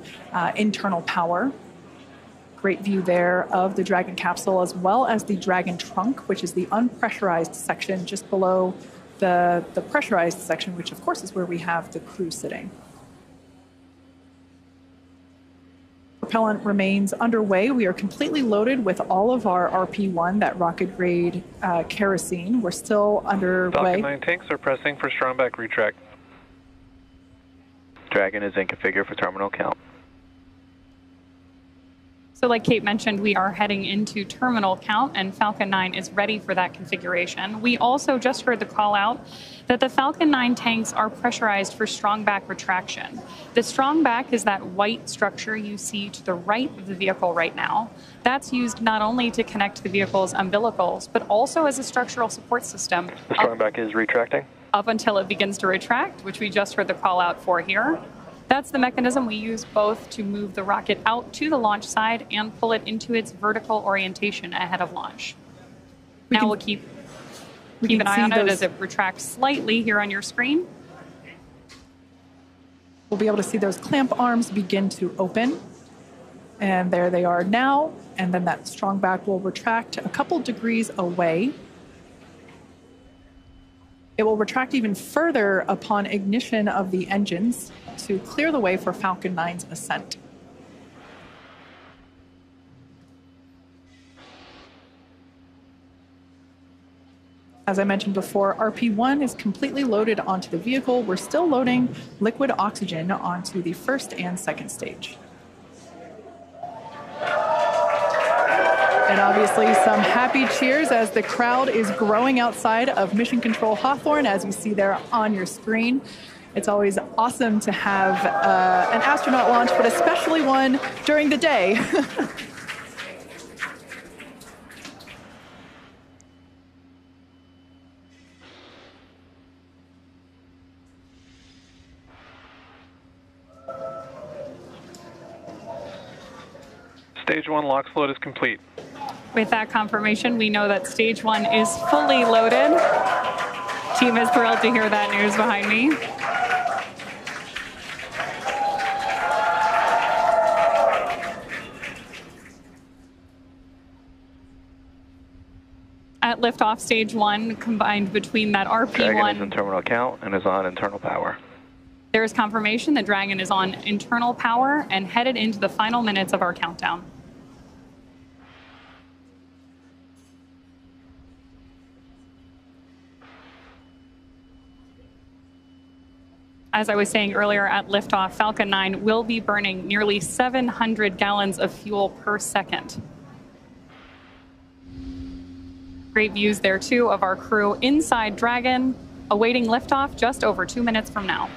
S13: internal power. Great view there of the Dragon capsule, as well as the Dragon trunk, which is the unpressurized section just below the pressurized section, which of course is where we have the crew sitting. Propellant remains underway. We are completely loaded with all of our RP1, that rocket grade kerosene. We're still underway.
S4: Falcon 9 tanks are pressing for strong back retract.
S17: Dragon is in configure for terminal count.
S11: So like Kate mentioned, we are heading into terminal count, and Falcon 9 is ready for that configuration. We also just heard the call out that the Falcon 9 tanks are pressurized for strong back retraction. The strong back is that white structure you see to the right of the vehicle right now. That's used not only to connect the vehicle's umbilicals, but also as a structural support system.
S4: The strong back is retracting?
S11: Up until it begins to retract, which we just heard the call out for here. That's the mechanism we use both to move the rocket out to the launch side and pull it into its vertical orientation ahead of launch. Now we'll keep an eye on it as it retracts slightly here on your screen.
S13: We'll be able to see those clamp arms begin to open. And there they are now. And then that strong back will retract a couple degrees away. It will retract even further upon ignition of the engines to clear the way for Falcon 9's ascent. As I mentioned before, RP1 is completely loaded onto the vehicle. We're still loading liquid oxygen onto the first and second stage. And obviously some happy cheers as the crowd is growing outside of Mission Control Hawthorne, as you see there on your screen. It's always awesome to have an astronaut launch, but especially one during the day.
S4: Stage 1 LOX load is complete.
S11: With that confirmation, we know that Stage 1 is fully loaded. Team is thrilled to hear that news behind me. At liftoff, Stage 1 combined between that RP1.
S4: Dragon is in terminal count and is on internal power.
S11: There is confirmation that Dragon is on internal power and headed into the final minutes of our countdown. As I was saying earlier, at liftoff, Falcon 9 will be burning nearly 700 gallons of fuel per second. Great views there, too, of our crew inside Dragon, awaiting liftoff just over 2 minutes from now.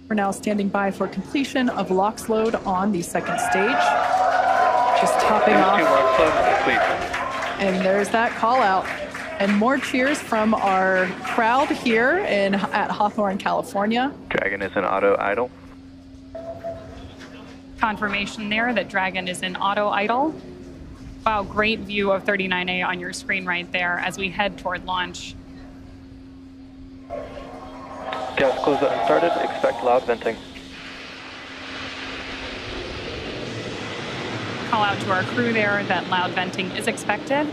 S13: We're now standing by for completion of LOX load on the second stage. Just topping off. And there's that call out. And more cheers from our crowd here at Hawthorne, California.
S4: Dragon is in auto idle.
S11: Confirmation there that Dragon is in auto idle. Wow, great view of 39A on your screen right there as we head toward launch.
S4: Gas close unstarted. Expect loud venting.
S11: Call out to our crew there that loud venting is expected.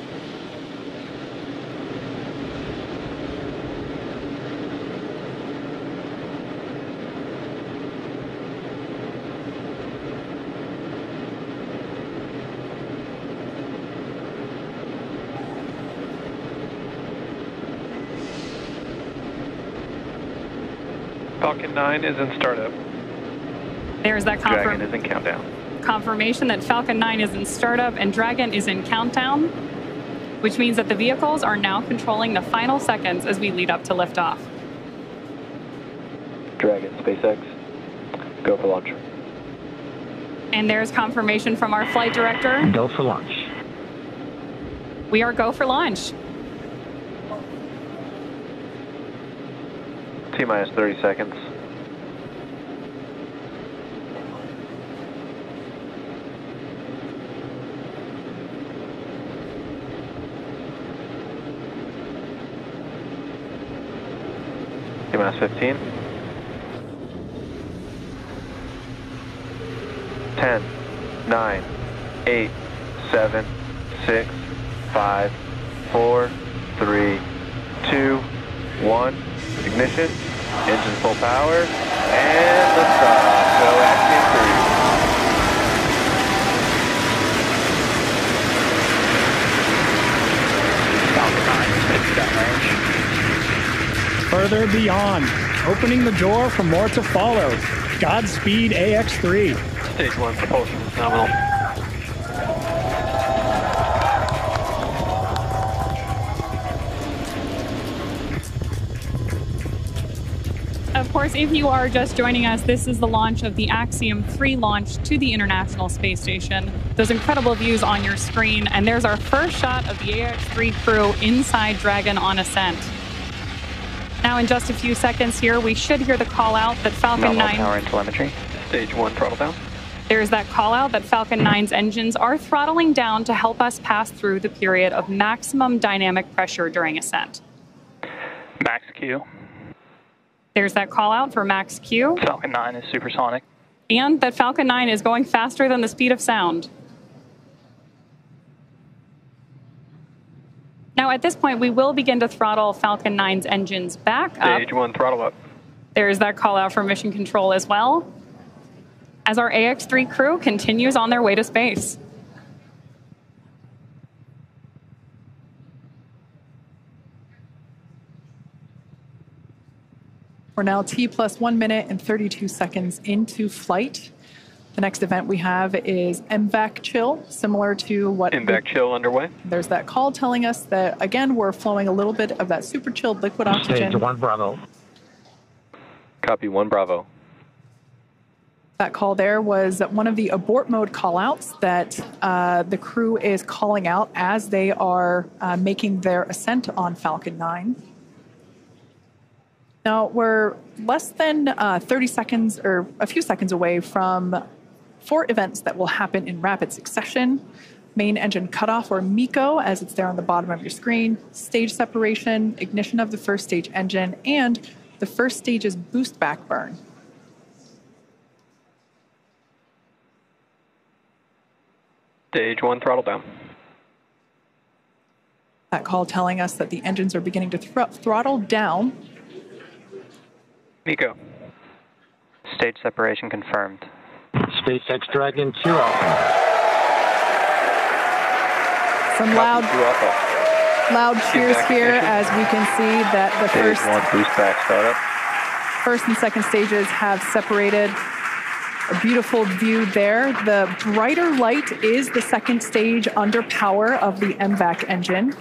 S4: Falcon 9 is in startup.
S11: There's that
S4: Dragon is in countdown.
S11: Confirmation that Falcon 9 is in startup and Dragon is in countdown, which means that the vehicles are now controlling the final seconds as we lead up to liftoff.
S4: Dragon, SpaceX, go for launch.
S11: And there's confirmation from our flight director.
S10: Go for launch.
S11: We are go for launch.
S4: T-minus 30 seconds. T-minus 15. 10, 9, 8, 7, 6, 5, 4, 3, 2, 1. Ignition, engine full power, and liftoff. Go Axiom
S12: 3. Further beyond, opening the door for more to follow. Godspeed AX-3.
S4: Stage 1 propulsion is nominal.
S11: Of course, if you are just joining us, this is the launch of the AX-3 launch to the International Space Station. Those incredible views on your screen, and there's our first shot of the AX-3 crew inside Dragon on ascent. Now, in just a few seconds here, we should hear the call out that Falcon 9...
S4: power and telemetry. Stage 1 throttle down.
S11: There's that call out that Falcon 9's engines are throttling down to help us pass through the period of maximum dynamic pressure during ascent.
S4: Max Q.
S11: There's that call out for Max Q.
S4: Falcon 9 is supersonic.
S11: And that Falcon 9 is going faster than the speed of sound. Now, at this point, we will begin to throttle Falcon 9's engines back up.
S4: Stage 1 throttle up.
S11: There's that call out for mission control as well, as our AX-3 crew continues on their way to space.
S13: We're now T plus 1 minute and 32 seconds into flight. The next event we have is MVAC chill, similar to what...
S4: MVAC chill underway.
S13: There's that call telling us that, again, we're flowing a little bit of that super chilled liquid oxygen.
S10: Stage 1 Bravo.
S4: Copy 1 Bravo.
S13: That call there was one of the abort mode callouts that the crew is calling out as they are making their ascent on Falcon 9. Now, we're less than 30 seconds or a few seconds away from 4 events that will happen in rapid succession. Main engine cutoff, or MECO, as it's there on the bottom of your screen, stage separation, ignition of the first stage engine, and the first stage's boost back burn.
S4: Stage 1, throttle down.
S13: That call telling us that the engines are beginning to throttle down.
S4: MECO.
S10: Stage separation confirmed.
S18: SpaceX Dragon 2 Alpha.
S13: Some loud cheers here as we can see that the
S4: Stage 1 boost back startup.
S13: first and second stages have separated. A beautiful view there. The brighter light is the second stage under power of the MVAC engine.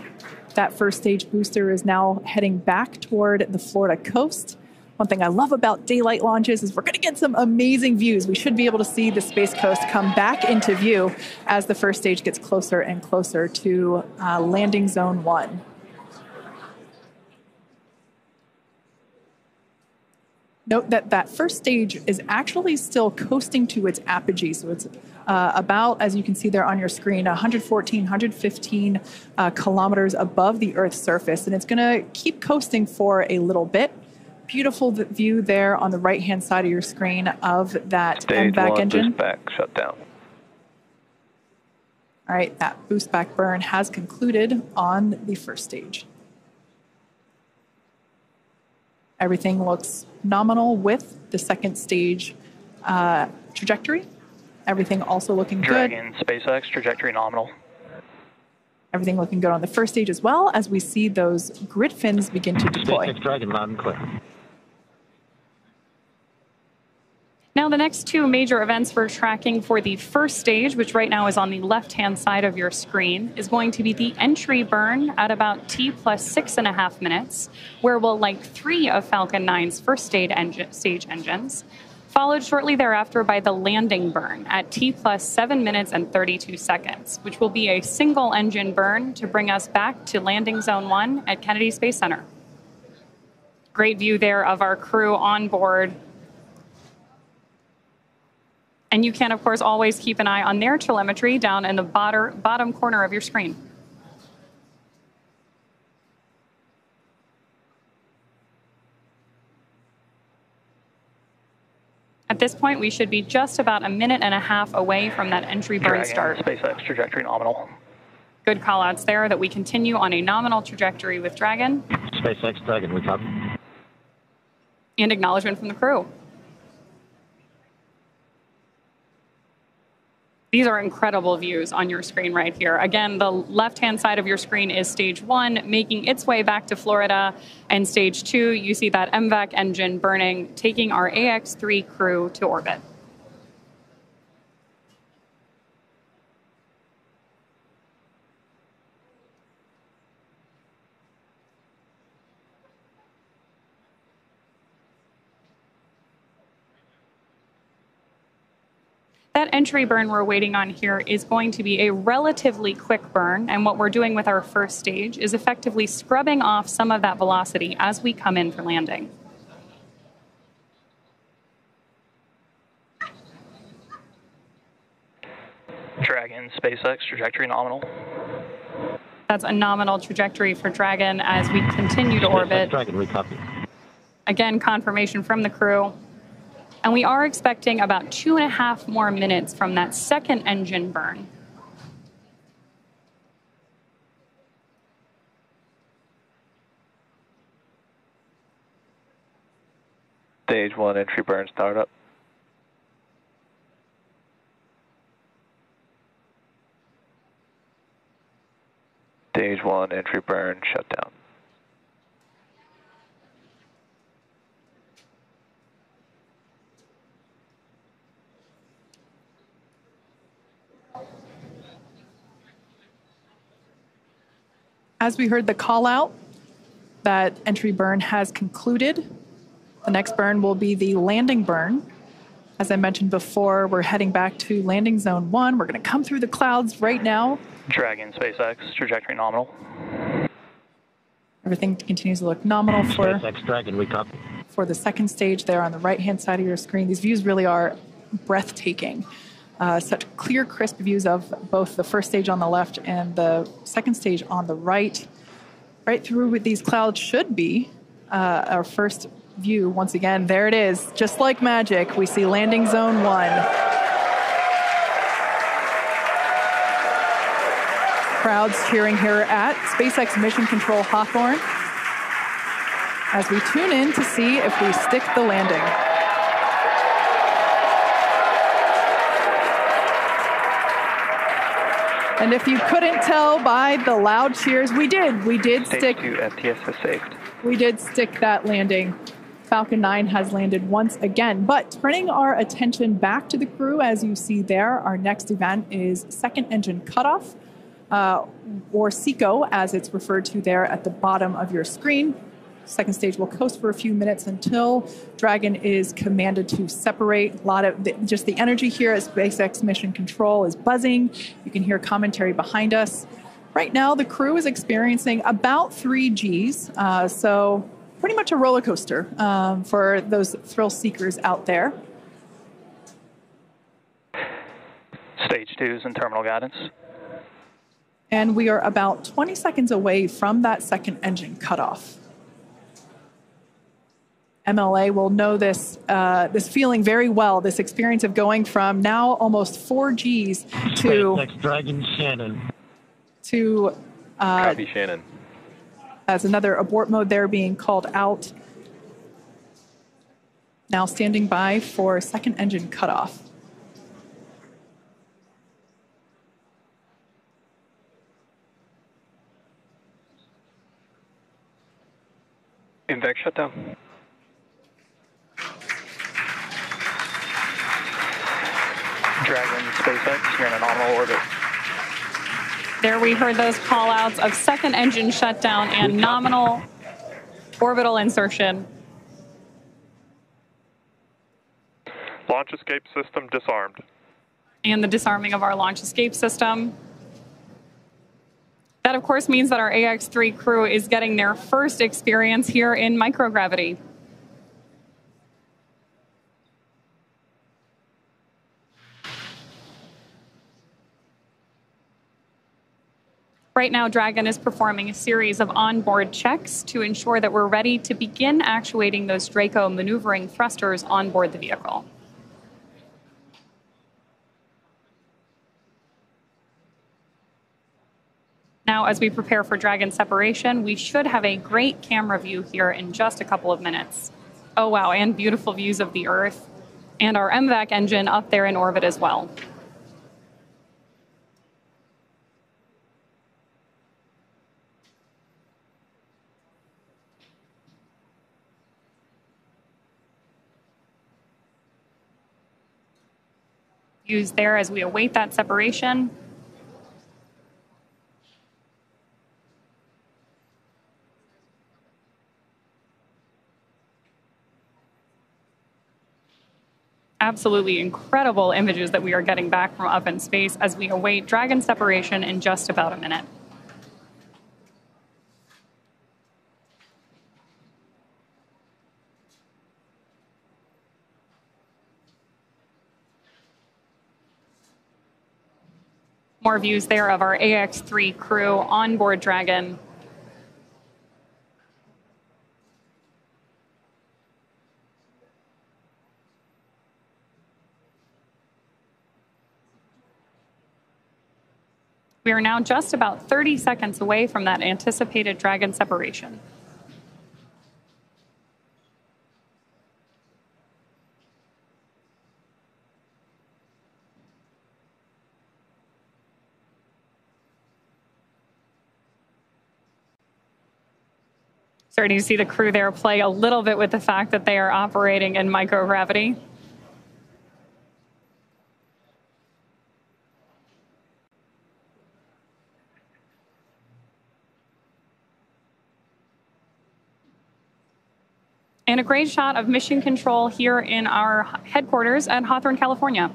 S13: That first stage booster is now heading back toward the Florida coast. One thing I love about daylight launches is we're going to get some amazing views. We should be able to see the Space Coast come back into view as the first stage gets closer and closer to landing zone 1. Note that that first stage is actually still coasting to its apogee. So it's about, as you can see there on your screen, 114, 115 kilometers above the Earth's surface. And it's going to keep coasting for a little bit. Beautiful view there on the right-hand side of your screen of that MVAC engine.
S4: Boost back shut down.
S13: All right, that boost back burn has concluded on the first stage. Everything looks nominal with the second stage trajectory. Everything also looking good.
S10: Dragon, SpaceX, trajectory nominal.
S13: Everything looking good on the first stage as well as we see those grid fins begin to deploy.
S18: SpaceX Dragon loud and clear.
S11: Now, the next 2 major events we're tracking for the first stage, which right now is on the left-hand side of your screen, is going to be the entry burn at about T plus 6.5 minutes, where we'll light 3 of Falcon 9's first stage engines, followed shortly thereafter by the landing burn at T plus 7 minutes and 32 seconds, which will be a single engine burn to bring us back to landing zone 1 at Kennedy Space Center. Great view there of our crew on board. And you can, of course, always keep an eye on their telemetry down in the bottom corner of your screen. At this point, we should be just about 1.5 minutes away from that entry burn start.
S10: SpaceX, trajectory nominal.
S11: Good call-outs there that we continue on a nominal trajectory with Dragon.
S18: SpaceX Dragon, we copy.
S11: And acknowledgement from the crew. These are incredible views on your screen right here. Again, the left-hand side of your screen is stage 1, making its way back to Florida. And stage 2, you see that MVAC engine burning, taking our AX-3 crew to orbit. That entry burn we're waiting on here is going to be a relatively quick burn, and what we're doing with our first stage is effectively scrubbing off some of that velocity as we come in for landing.
S10: Dragon, SpaceX, trajectory nominal.
S11: That's a nominal trajectory for Dragon as we continue to orbit.
S18: Dragon, we copy.
S11: Again, confirmation from the crew. And we are expecting about 2.5 more minutes from that second engine burn.
S4: Stage 1 entry burn startup. Stage 1 entry burn shutdown.
S13: As we heard the call out, that entry burn has concluded. The next burn will be the landing burn. As I mentioned before, we're heading back to landing zone 1. We're going to come through the clouds right now.
S10: Dragon, SpaceX, trajectory nominal.
S13: Everything continues to look nominal for
S18: SpaceX Dragon, we copy.
S13: For the second stage there on the right-hand side of your screen. These views really are breathtaking. Such clear, crisp views of both the first stage on the left and the second stage on the right. Right through with these clouds should be our first view. Once again, there it is. Just like magic, we see landing zone 1. Crowds cheering here at SpaceX Mission Control Hawthorne as we tune in to see if we stick the landing. And if you couldn't tell by the loud cheers, we did
S10: Stage 2 FTS has saved.
S13: We did stick that landing. Falcon 9 has landed once again. But turning our attention back to the crew, as you see there, our next event is second engine cutoff, or SECO, as it's referred to there at the bottom of your screen. Second stage will coast for a few minutes until Dragon is commanded to separate. A lot of just the energy here at SpaceX Mission Control is buzzing. You can hear commentary behind us. Right now, the crew is experiencing about 3 Gs, so pretty much a roller coaster for those thrill seekers out there.
S10: Stage 2 is in terminal guidance.
S13: And we are about 20 seconds away from that second engine cutoff. MLA will know this this feeling very well, this experience of going from now almost 4 Gs to
S18: SpaceX Dragon Shannon.
S13: To
S17: Copy, Shannon.
S13: as another abort mode there being called out. Now standing by for second engine cutoff.
S10: Invex shutdown. Dragon, SpaceX, you're in a nominal orbit.
S11: There we heard those call outs of second engine shutdown and nominal orbital insertion.
S3: Launch escape system disarmed.
S11: And the disarming of our launch escape system. That, of course, means that our AX-3 crew is getting their first experience here in microgravity. Right now, Dragon is performing a series of onboard checks to ensure that we're ready to begin actuating those Draco maneuvering thrusters on board the vehicle. Now, as we prepare for Dragon separation, we should have a great camera view here in just a couple of minutes. Oh, wow, and beautiful views of the Earth and our MVAC engine up there in orbit as well. Views there as we await that separation. Absolutely incredible images that we are getting back from up in space as we await Dragon separation in just about a minute. More views there of our AX-3 crew on board Dragon. We are now just about 30 seconds away from that anticipated Dragon separation. Starting to see the crew there play a little bit with the fact that they are operating in microgravity. And a great shot of mission control here in our headquarters at Hawthorne, California.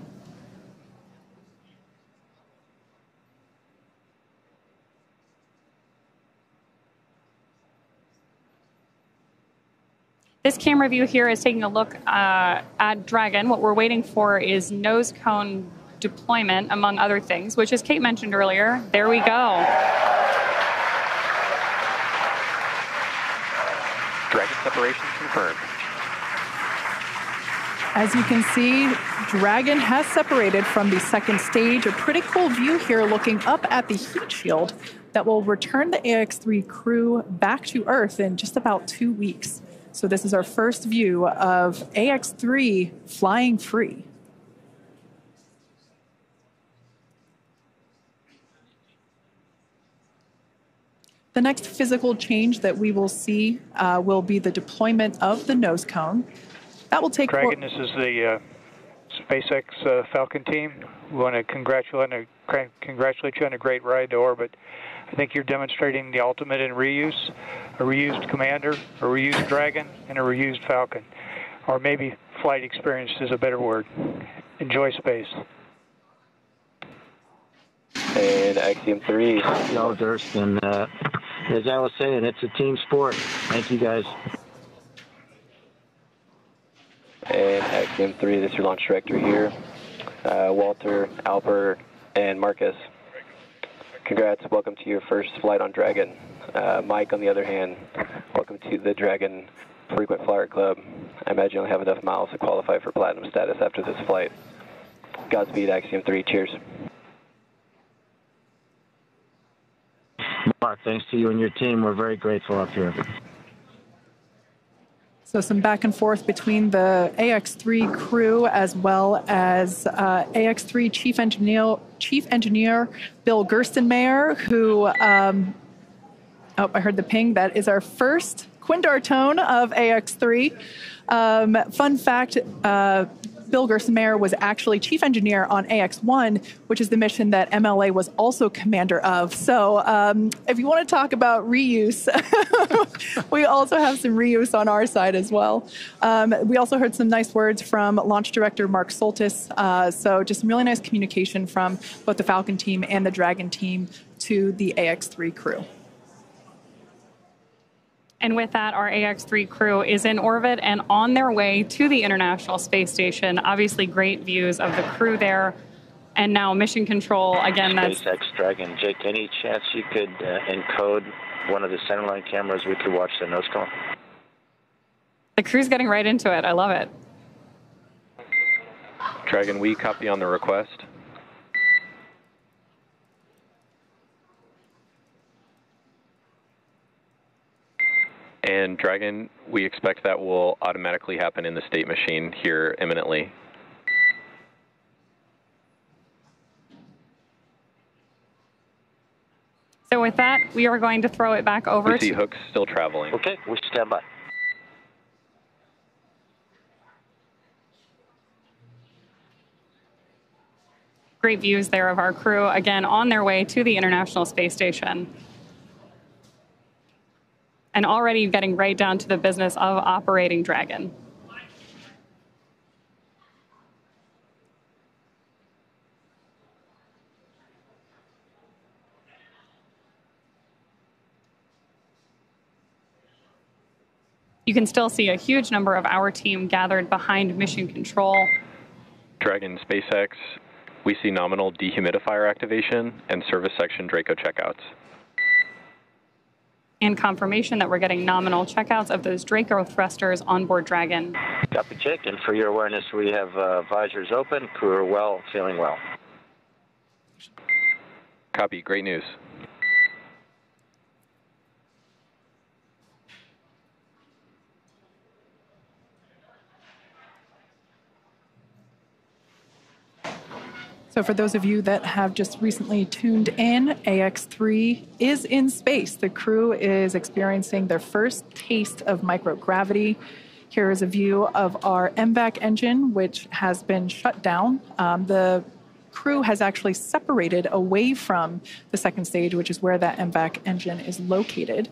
S11: This camera view here is taking a look at Dragon. What we're waiting for is nose cone deployment, among other things, which, as Kate mentioned earlier, there we go.
S17: Dragon separation confirmed.
S13: As you can see, Dragon has separated from the second stage. A pretty cool view here looking up at the heat shield that will return the AX-3 crew back to Earth in just about 2 weeks. So this is our first view of AX-3 flying free. The next physical change that we will see will be the deployment of the nose cone. That will take...
S14: Dragon, this is the SpaceX Falcon team. We want to congratulate you on a great ride to orbit. I think you're demonstrating the ultimate in reuse, a reused Commander, a reused Dragon, and a reused Falcon. Or maybe flight experience is a better word. Enjoy space.
S15: And Axiom 3.
S18: Y'all, Durston. As I was saying, it's a team sport. Thank you, guys.
S15: And Axiom 3, this is your launch director here. Walter, Alper, and Marcus. Congrats, welcome to your first flight on Dragon. Mike, on the other hand, welcome to the Dragon Frequent Flyer Club. I imagine you'll have enough miles to qualify for platinum status after this flight. Godspeed, Axiom 3, cheers.
S18: Mark, thanks to you and your team. We're very grateful up here.
S13: So some back and forth between the AX-3 crew as well as AX-3 Chief Engineer Bill Gerstenmayer, who, oh, I heard the ping. That is our first Quindar tone of AX-3. Fun fact, Bill Gerstenmayer was actually chief engineer on AX-1, which is the mission that MLA was also commander of. So if you want to talk about reuse, we also have some reuse on our side as well. We also heard some nice words from launch director Mark Soltis. So just some really nice communication from both the Falcon team and the Dragon team to the AX-3 crew.
S11: And with that, our AX-3 crew is in orbit and on their way to the International Space Station. Obviously, great views of the crew there. And now mission control, again, that's...
S18: SpaceX Dragon. Jake, any chance you could encode one of the centerline cameras? We could watch the nose cone.
S11: The crew's getting right into it. I love it.
S17: Dragon, we copy on the request. And Dragon, we expect that will automatically happen in the state machine here imminently.
S11: So with that, we are going to throw it back over
S17: We see Hooks still traveling.
S18: Okay, we stand by.
S11: Great views there of our crew, again, on their way to the International Space Station. And already getting right down to the business of operating Dragon. You can still see a huge number of our team gathered behind mission control.
S17: Dragon SpaceX, we see nominal dehumidifier activation and service section Draco checkouts.
S11: And confirmation that we're getting nominal checkouts of those Draco thrusters on board Dragon.
S18: Copy, Jake. And for your awareness, we have visors open, crew are well, feeling well.
S17: Copy, great news.
S13: So for those of you that have just recently tuned in, AX-3 is in space. The crew is experiencing their first taste of microgravity. Here is a view of our MVAC engine, which has been shut down. The crew has actually separated away from the second stage, which is where that MVAC engine is located.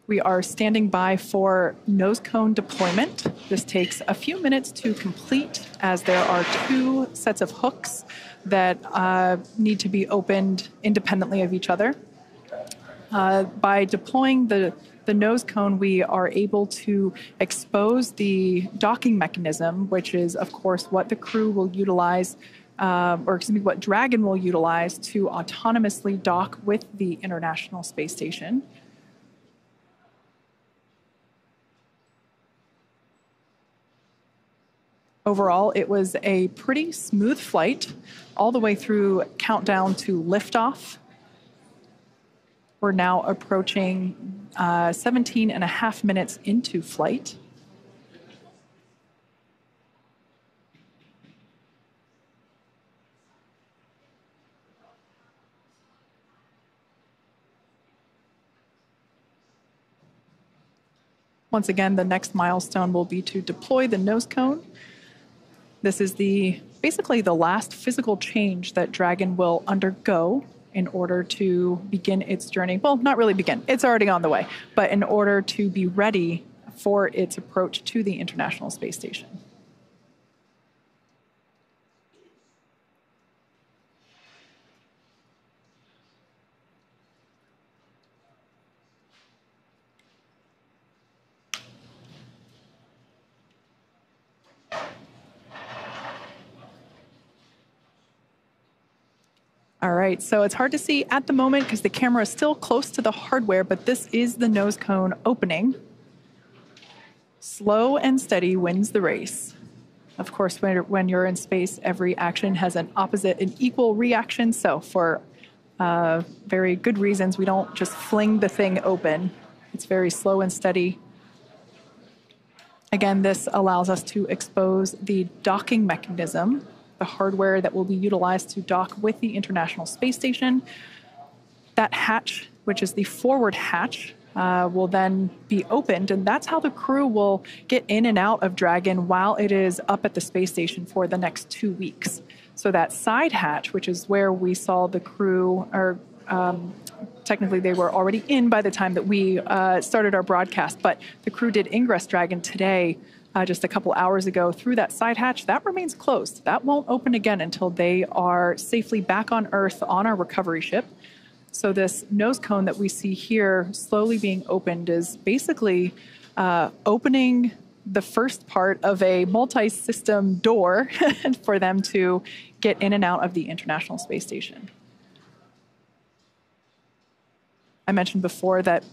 S13: We are standing by for nose cone deployment. This takes a few minutes to complete as there are 2 sets of hooks that need to be opened independently of each other. By deploying the nose cone, we are able to expose the docking mechanism, which is, of course, what the crew will utilize, what Dragon will utilize to autonomously dock with the International Space Station. Overall, it was a pretty smooth flight all the way through countdown to liftoff. We're now approaching 17 and a half minutes into flight. Once again, the next milestone will be to deploy the nose cone. This is basically the last physical change that Dragon will undergo in order to begin its journey. Well, not really begin, it's already on the way, but in order to be ready for its approach to the International Space Station. All right, so it's hard to see at the moment because the camera is still close to the hardware, but this is the nose cone opening. Slow and steady wins the race. Of course, when you're in space, every action has an opposite and equal reaction. So for very good reasons, we don't just fling the thing open. It's very slow and steady. Again, this allows us to expose the docking mechanism, the hardware that will be utilized to dock with the International Space Station. That hatch, which is the forward hatch, will then be opened, and that's how the crew will get in and out of Dragon while it is up at the space station for the next 2 weeks. So that side hatch, which is where we saw the crew, or technically they were already in by the time that we started our broadcast, but the crew did ingress Dragon today, just a couple hours ago, through that side hatch. That remains closed. That won't open again until they are safely back on Earth on our recovery ship. So this nose cone that we see here slowly being opened is basically opening the first part of a multi-system door for them to get in and out of the International Space Station. I mentioned before that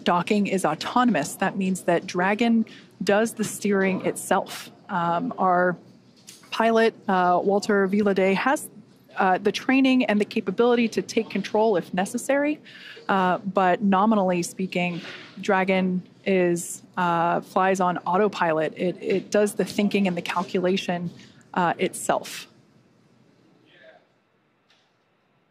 S13: docking is autonomous. That means that Dragon does the steering itself. Our pilot, Walter Villaday, has the training and the capability to take control if necessary, but nominally speaking, Dragon flies on autopilot. It does the thinking and the calculation itself,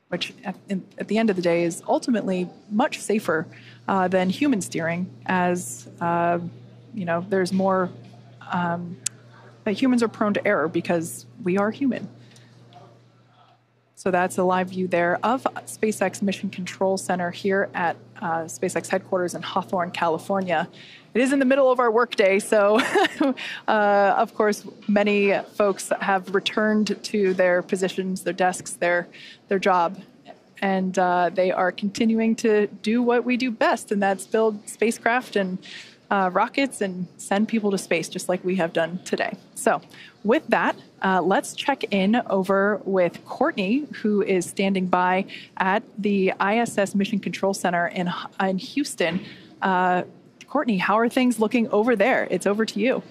S13: which at the end of the day is ultimately much safer than human steering, as there's more, humans are prone to error because we are human. So that's a live view there of SpaceX Mission Control Center here at SpaceX headquarters in Hawthorne, California. It is in the middle of our workday, so of course, many folks have returned to their positions, their desks, their job, and they are continuing to do what we do best, and that's build spacecraft and rockets and send people to space, just like we have done today. So with that, let's check in over with Courtney, who is standing by at the ISS Mission Control Center in Houston. Courtney, how are things looking over there? It's over to you.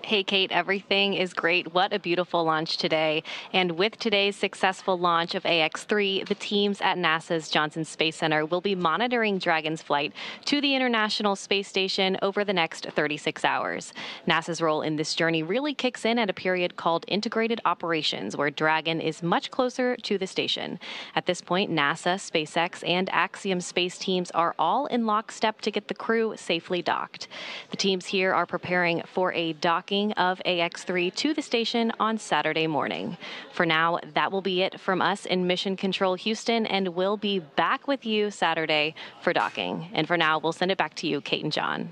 S22: Hey, Kate, everything is great. What a beautiful launch today. And with today's successful launch of AX-3, the teams at NASA's Johnson Space Center will be monitoring Dragon's flight to the International Space Station over the next 36 hours. NASA's role in this journey really kicks in at a period called Integrated Operations, where Dragon is much closer to the station. At this point, NASA, SpaceX, and Axiom Space teams are all in lockstep to get the crew safely docked. The teams here are preparing for a docking docking of AX-3 to the station on Saturday morning. For now, that will be it from us in Mission Control Houston, and we'll be back with you Saturday for docking. And for now, we'll send it back to you, Kate and John.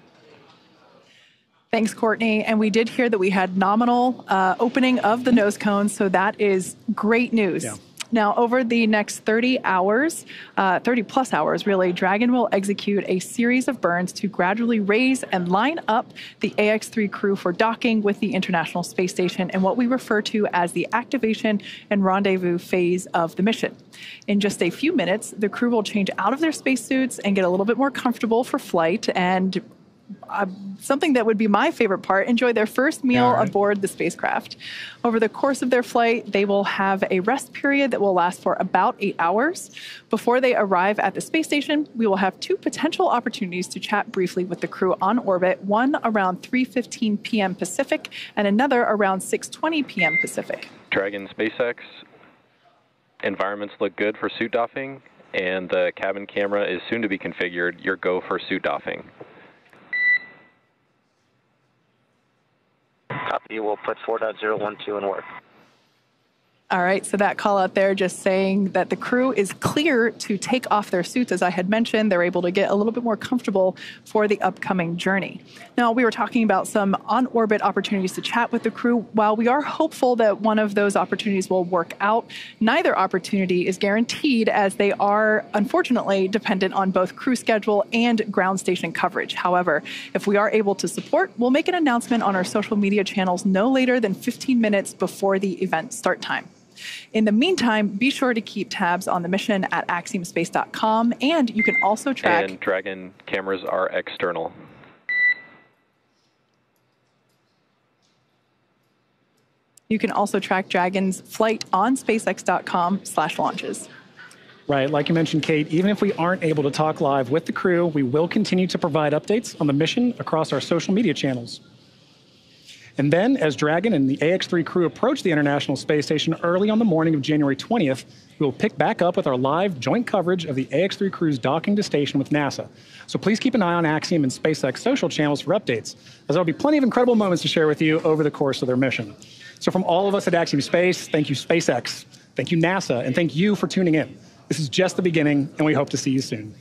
S13: Thanks, Courtney. And we did hear that we had nominal opening of the nose cones, so that is great news.
S12: Yeah.
S13: Now, over the next 30 hours, 30 plus hours really, Dragon will execute a series of burns to gradually raise and line up the AX-3 crew for docking with the International Space Station and what we refer to as the activation and rendezvous phase of the mission. In just a few minutes, the crew will change out of their spacesuits and get a little bit more comfortable for flight, and something that would be my favorite part, enjoy their first meal aboard the spacecraft. Over the course of their flight, they will have a rest period that will last for about 8 hours. Before they arrive at the space station, we will have 2 potential opportunities to chat briefly with the crew on orbit, one around 3:15 p.m. Pacific and another around 6:20 p.m. Pacific.
S17: Dragon SpaceX, environments look good for suit doffing, and the cabin camera is soon to be configured. Your go for suit doffing.
S18: Copy. We'll put 4.012 in work.
S13: All right, so that call out there just saying that the crew is clear to take off their suits. As I had mentioned, they're able to get a little bit more comfortable for the upcoming journey. Now, we were talking about some on-orbit opportunities to chat with the crew. While we are hopeful that one of those opportunities will work out, neither opportunity is guaranteed, as they are unfortunately dependent on both crew schedule and ground station coverage. However, if we are able to support, we'll make an announcement on our social media channels no later than 15 minutes before the event start time. In the meantime, be sure to keep tabs on the mission at axiomspace.com, and you can also track...
S17: And Dragon cameras are external.
S13: You can also track Dragon's flight on spacex.com/launches.
S12: Right, like you mentioned, Kate, even if we aren't able to talk live with the crew, we will continue to provide updates on the mission across our social media channels. And then, as Dragon and the AX-3 crew approach the International Space Station early on the morning of January 20th, we will pick back up with our live joint coverage of the AX-3 crew's docking to station with NASA. So please keep an eye on Axiom and SpaceX social channels for updates, as there will be plenty of incredible moments to share with you over the course of their mission. So from all of us at Axiom Space, thank you SpaceX, thank you NASA, and thank you for tuning in. This is just the beginning, and we hope to see you soon.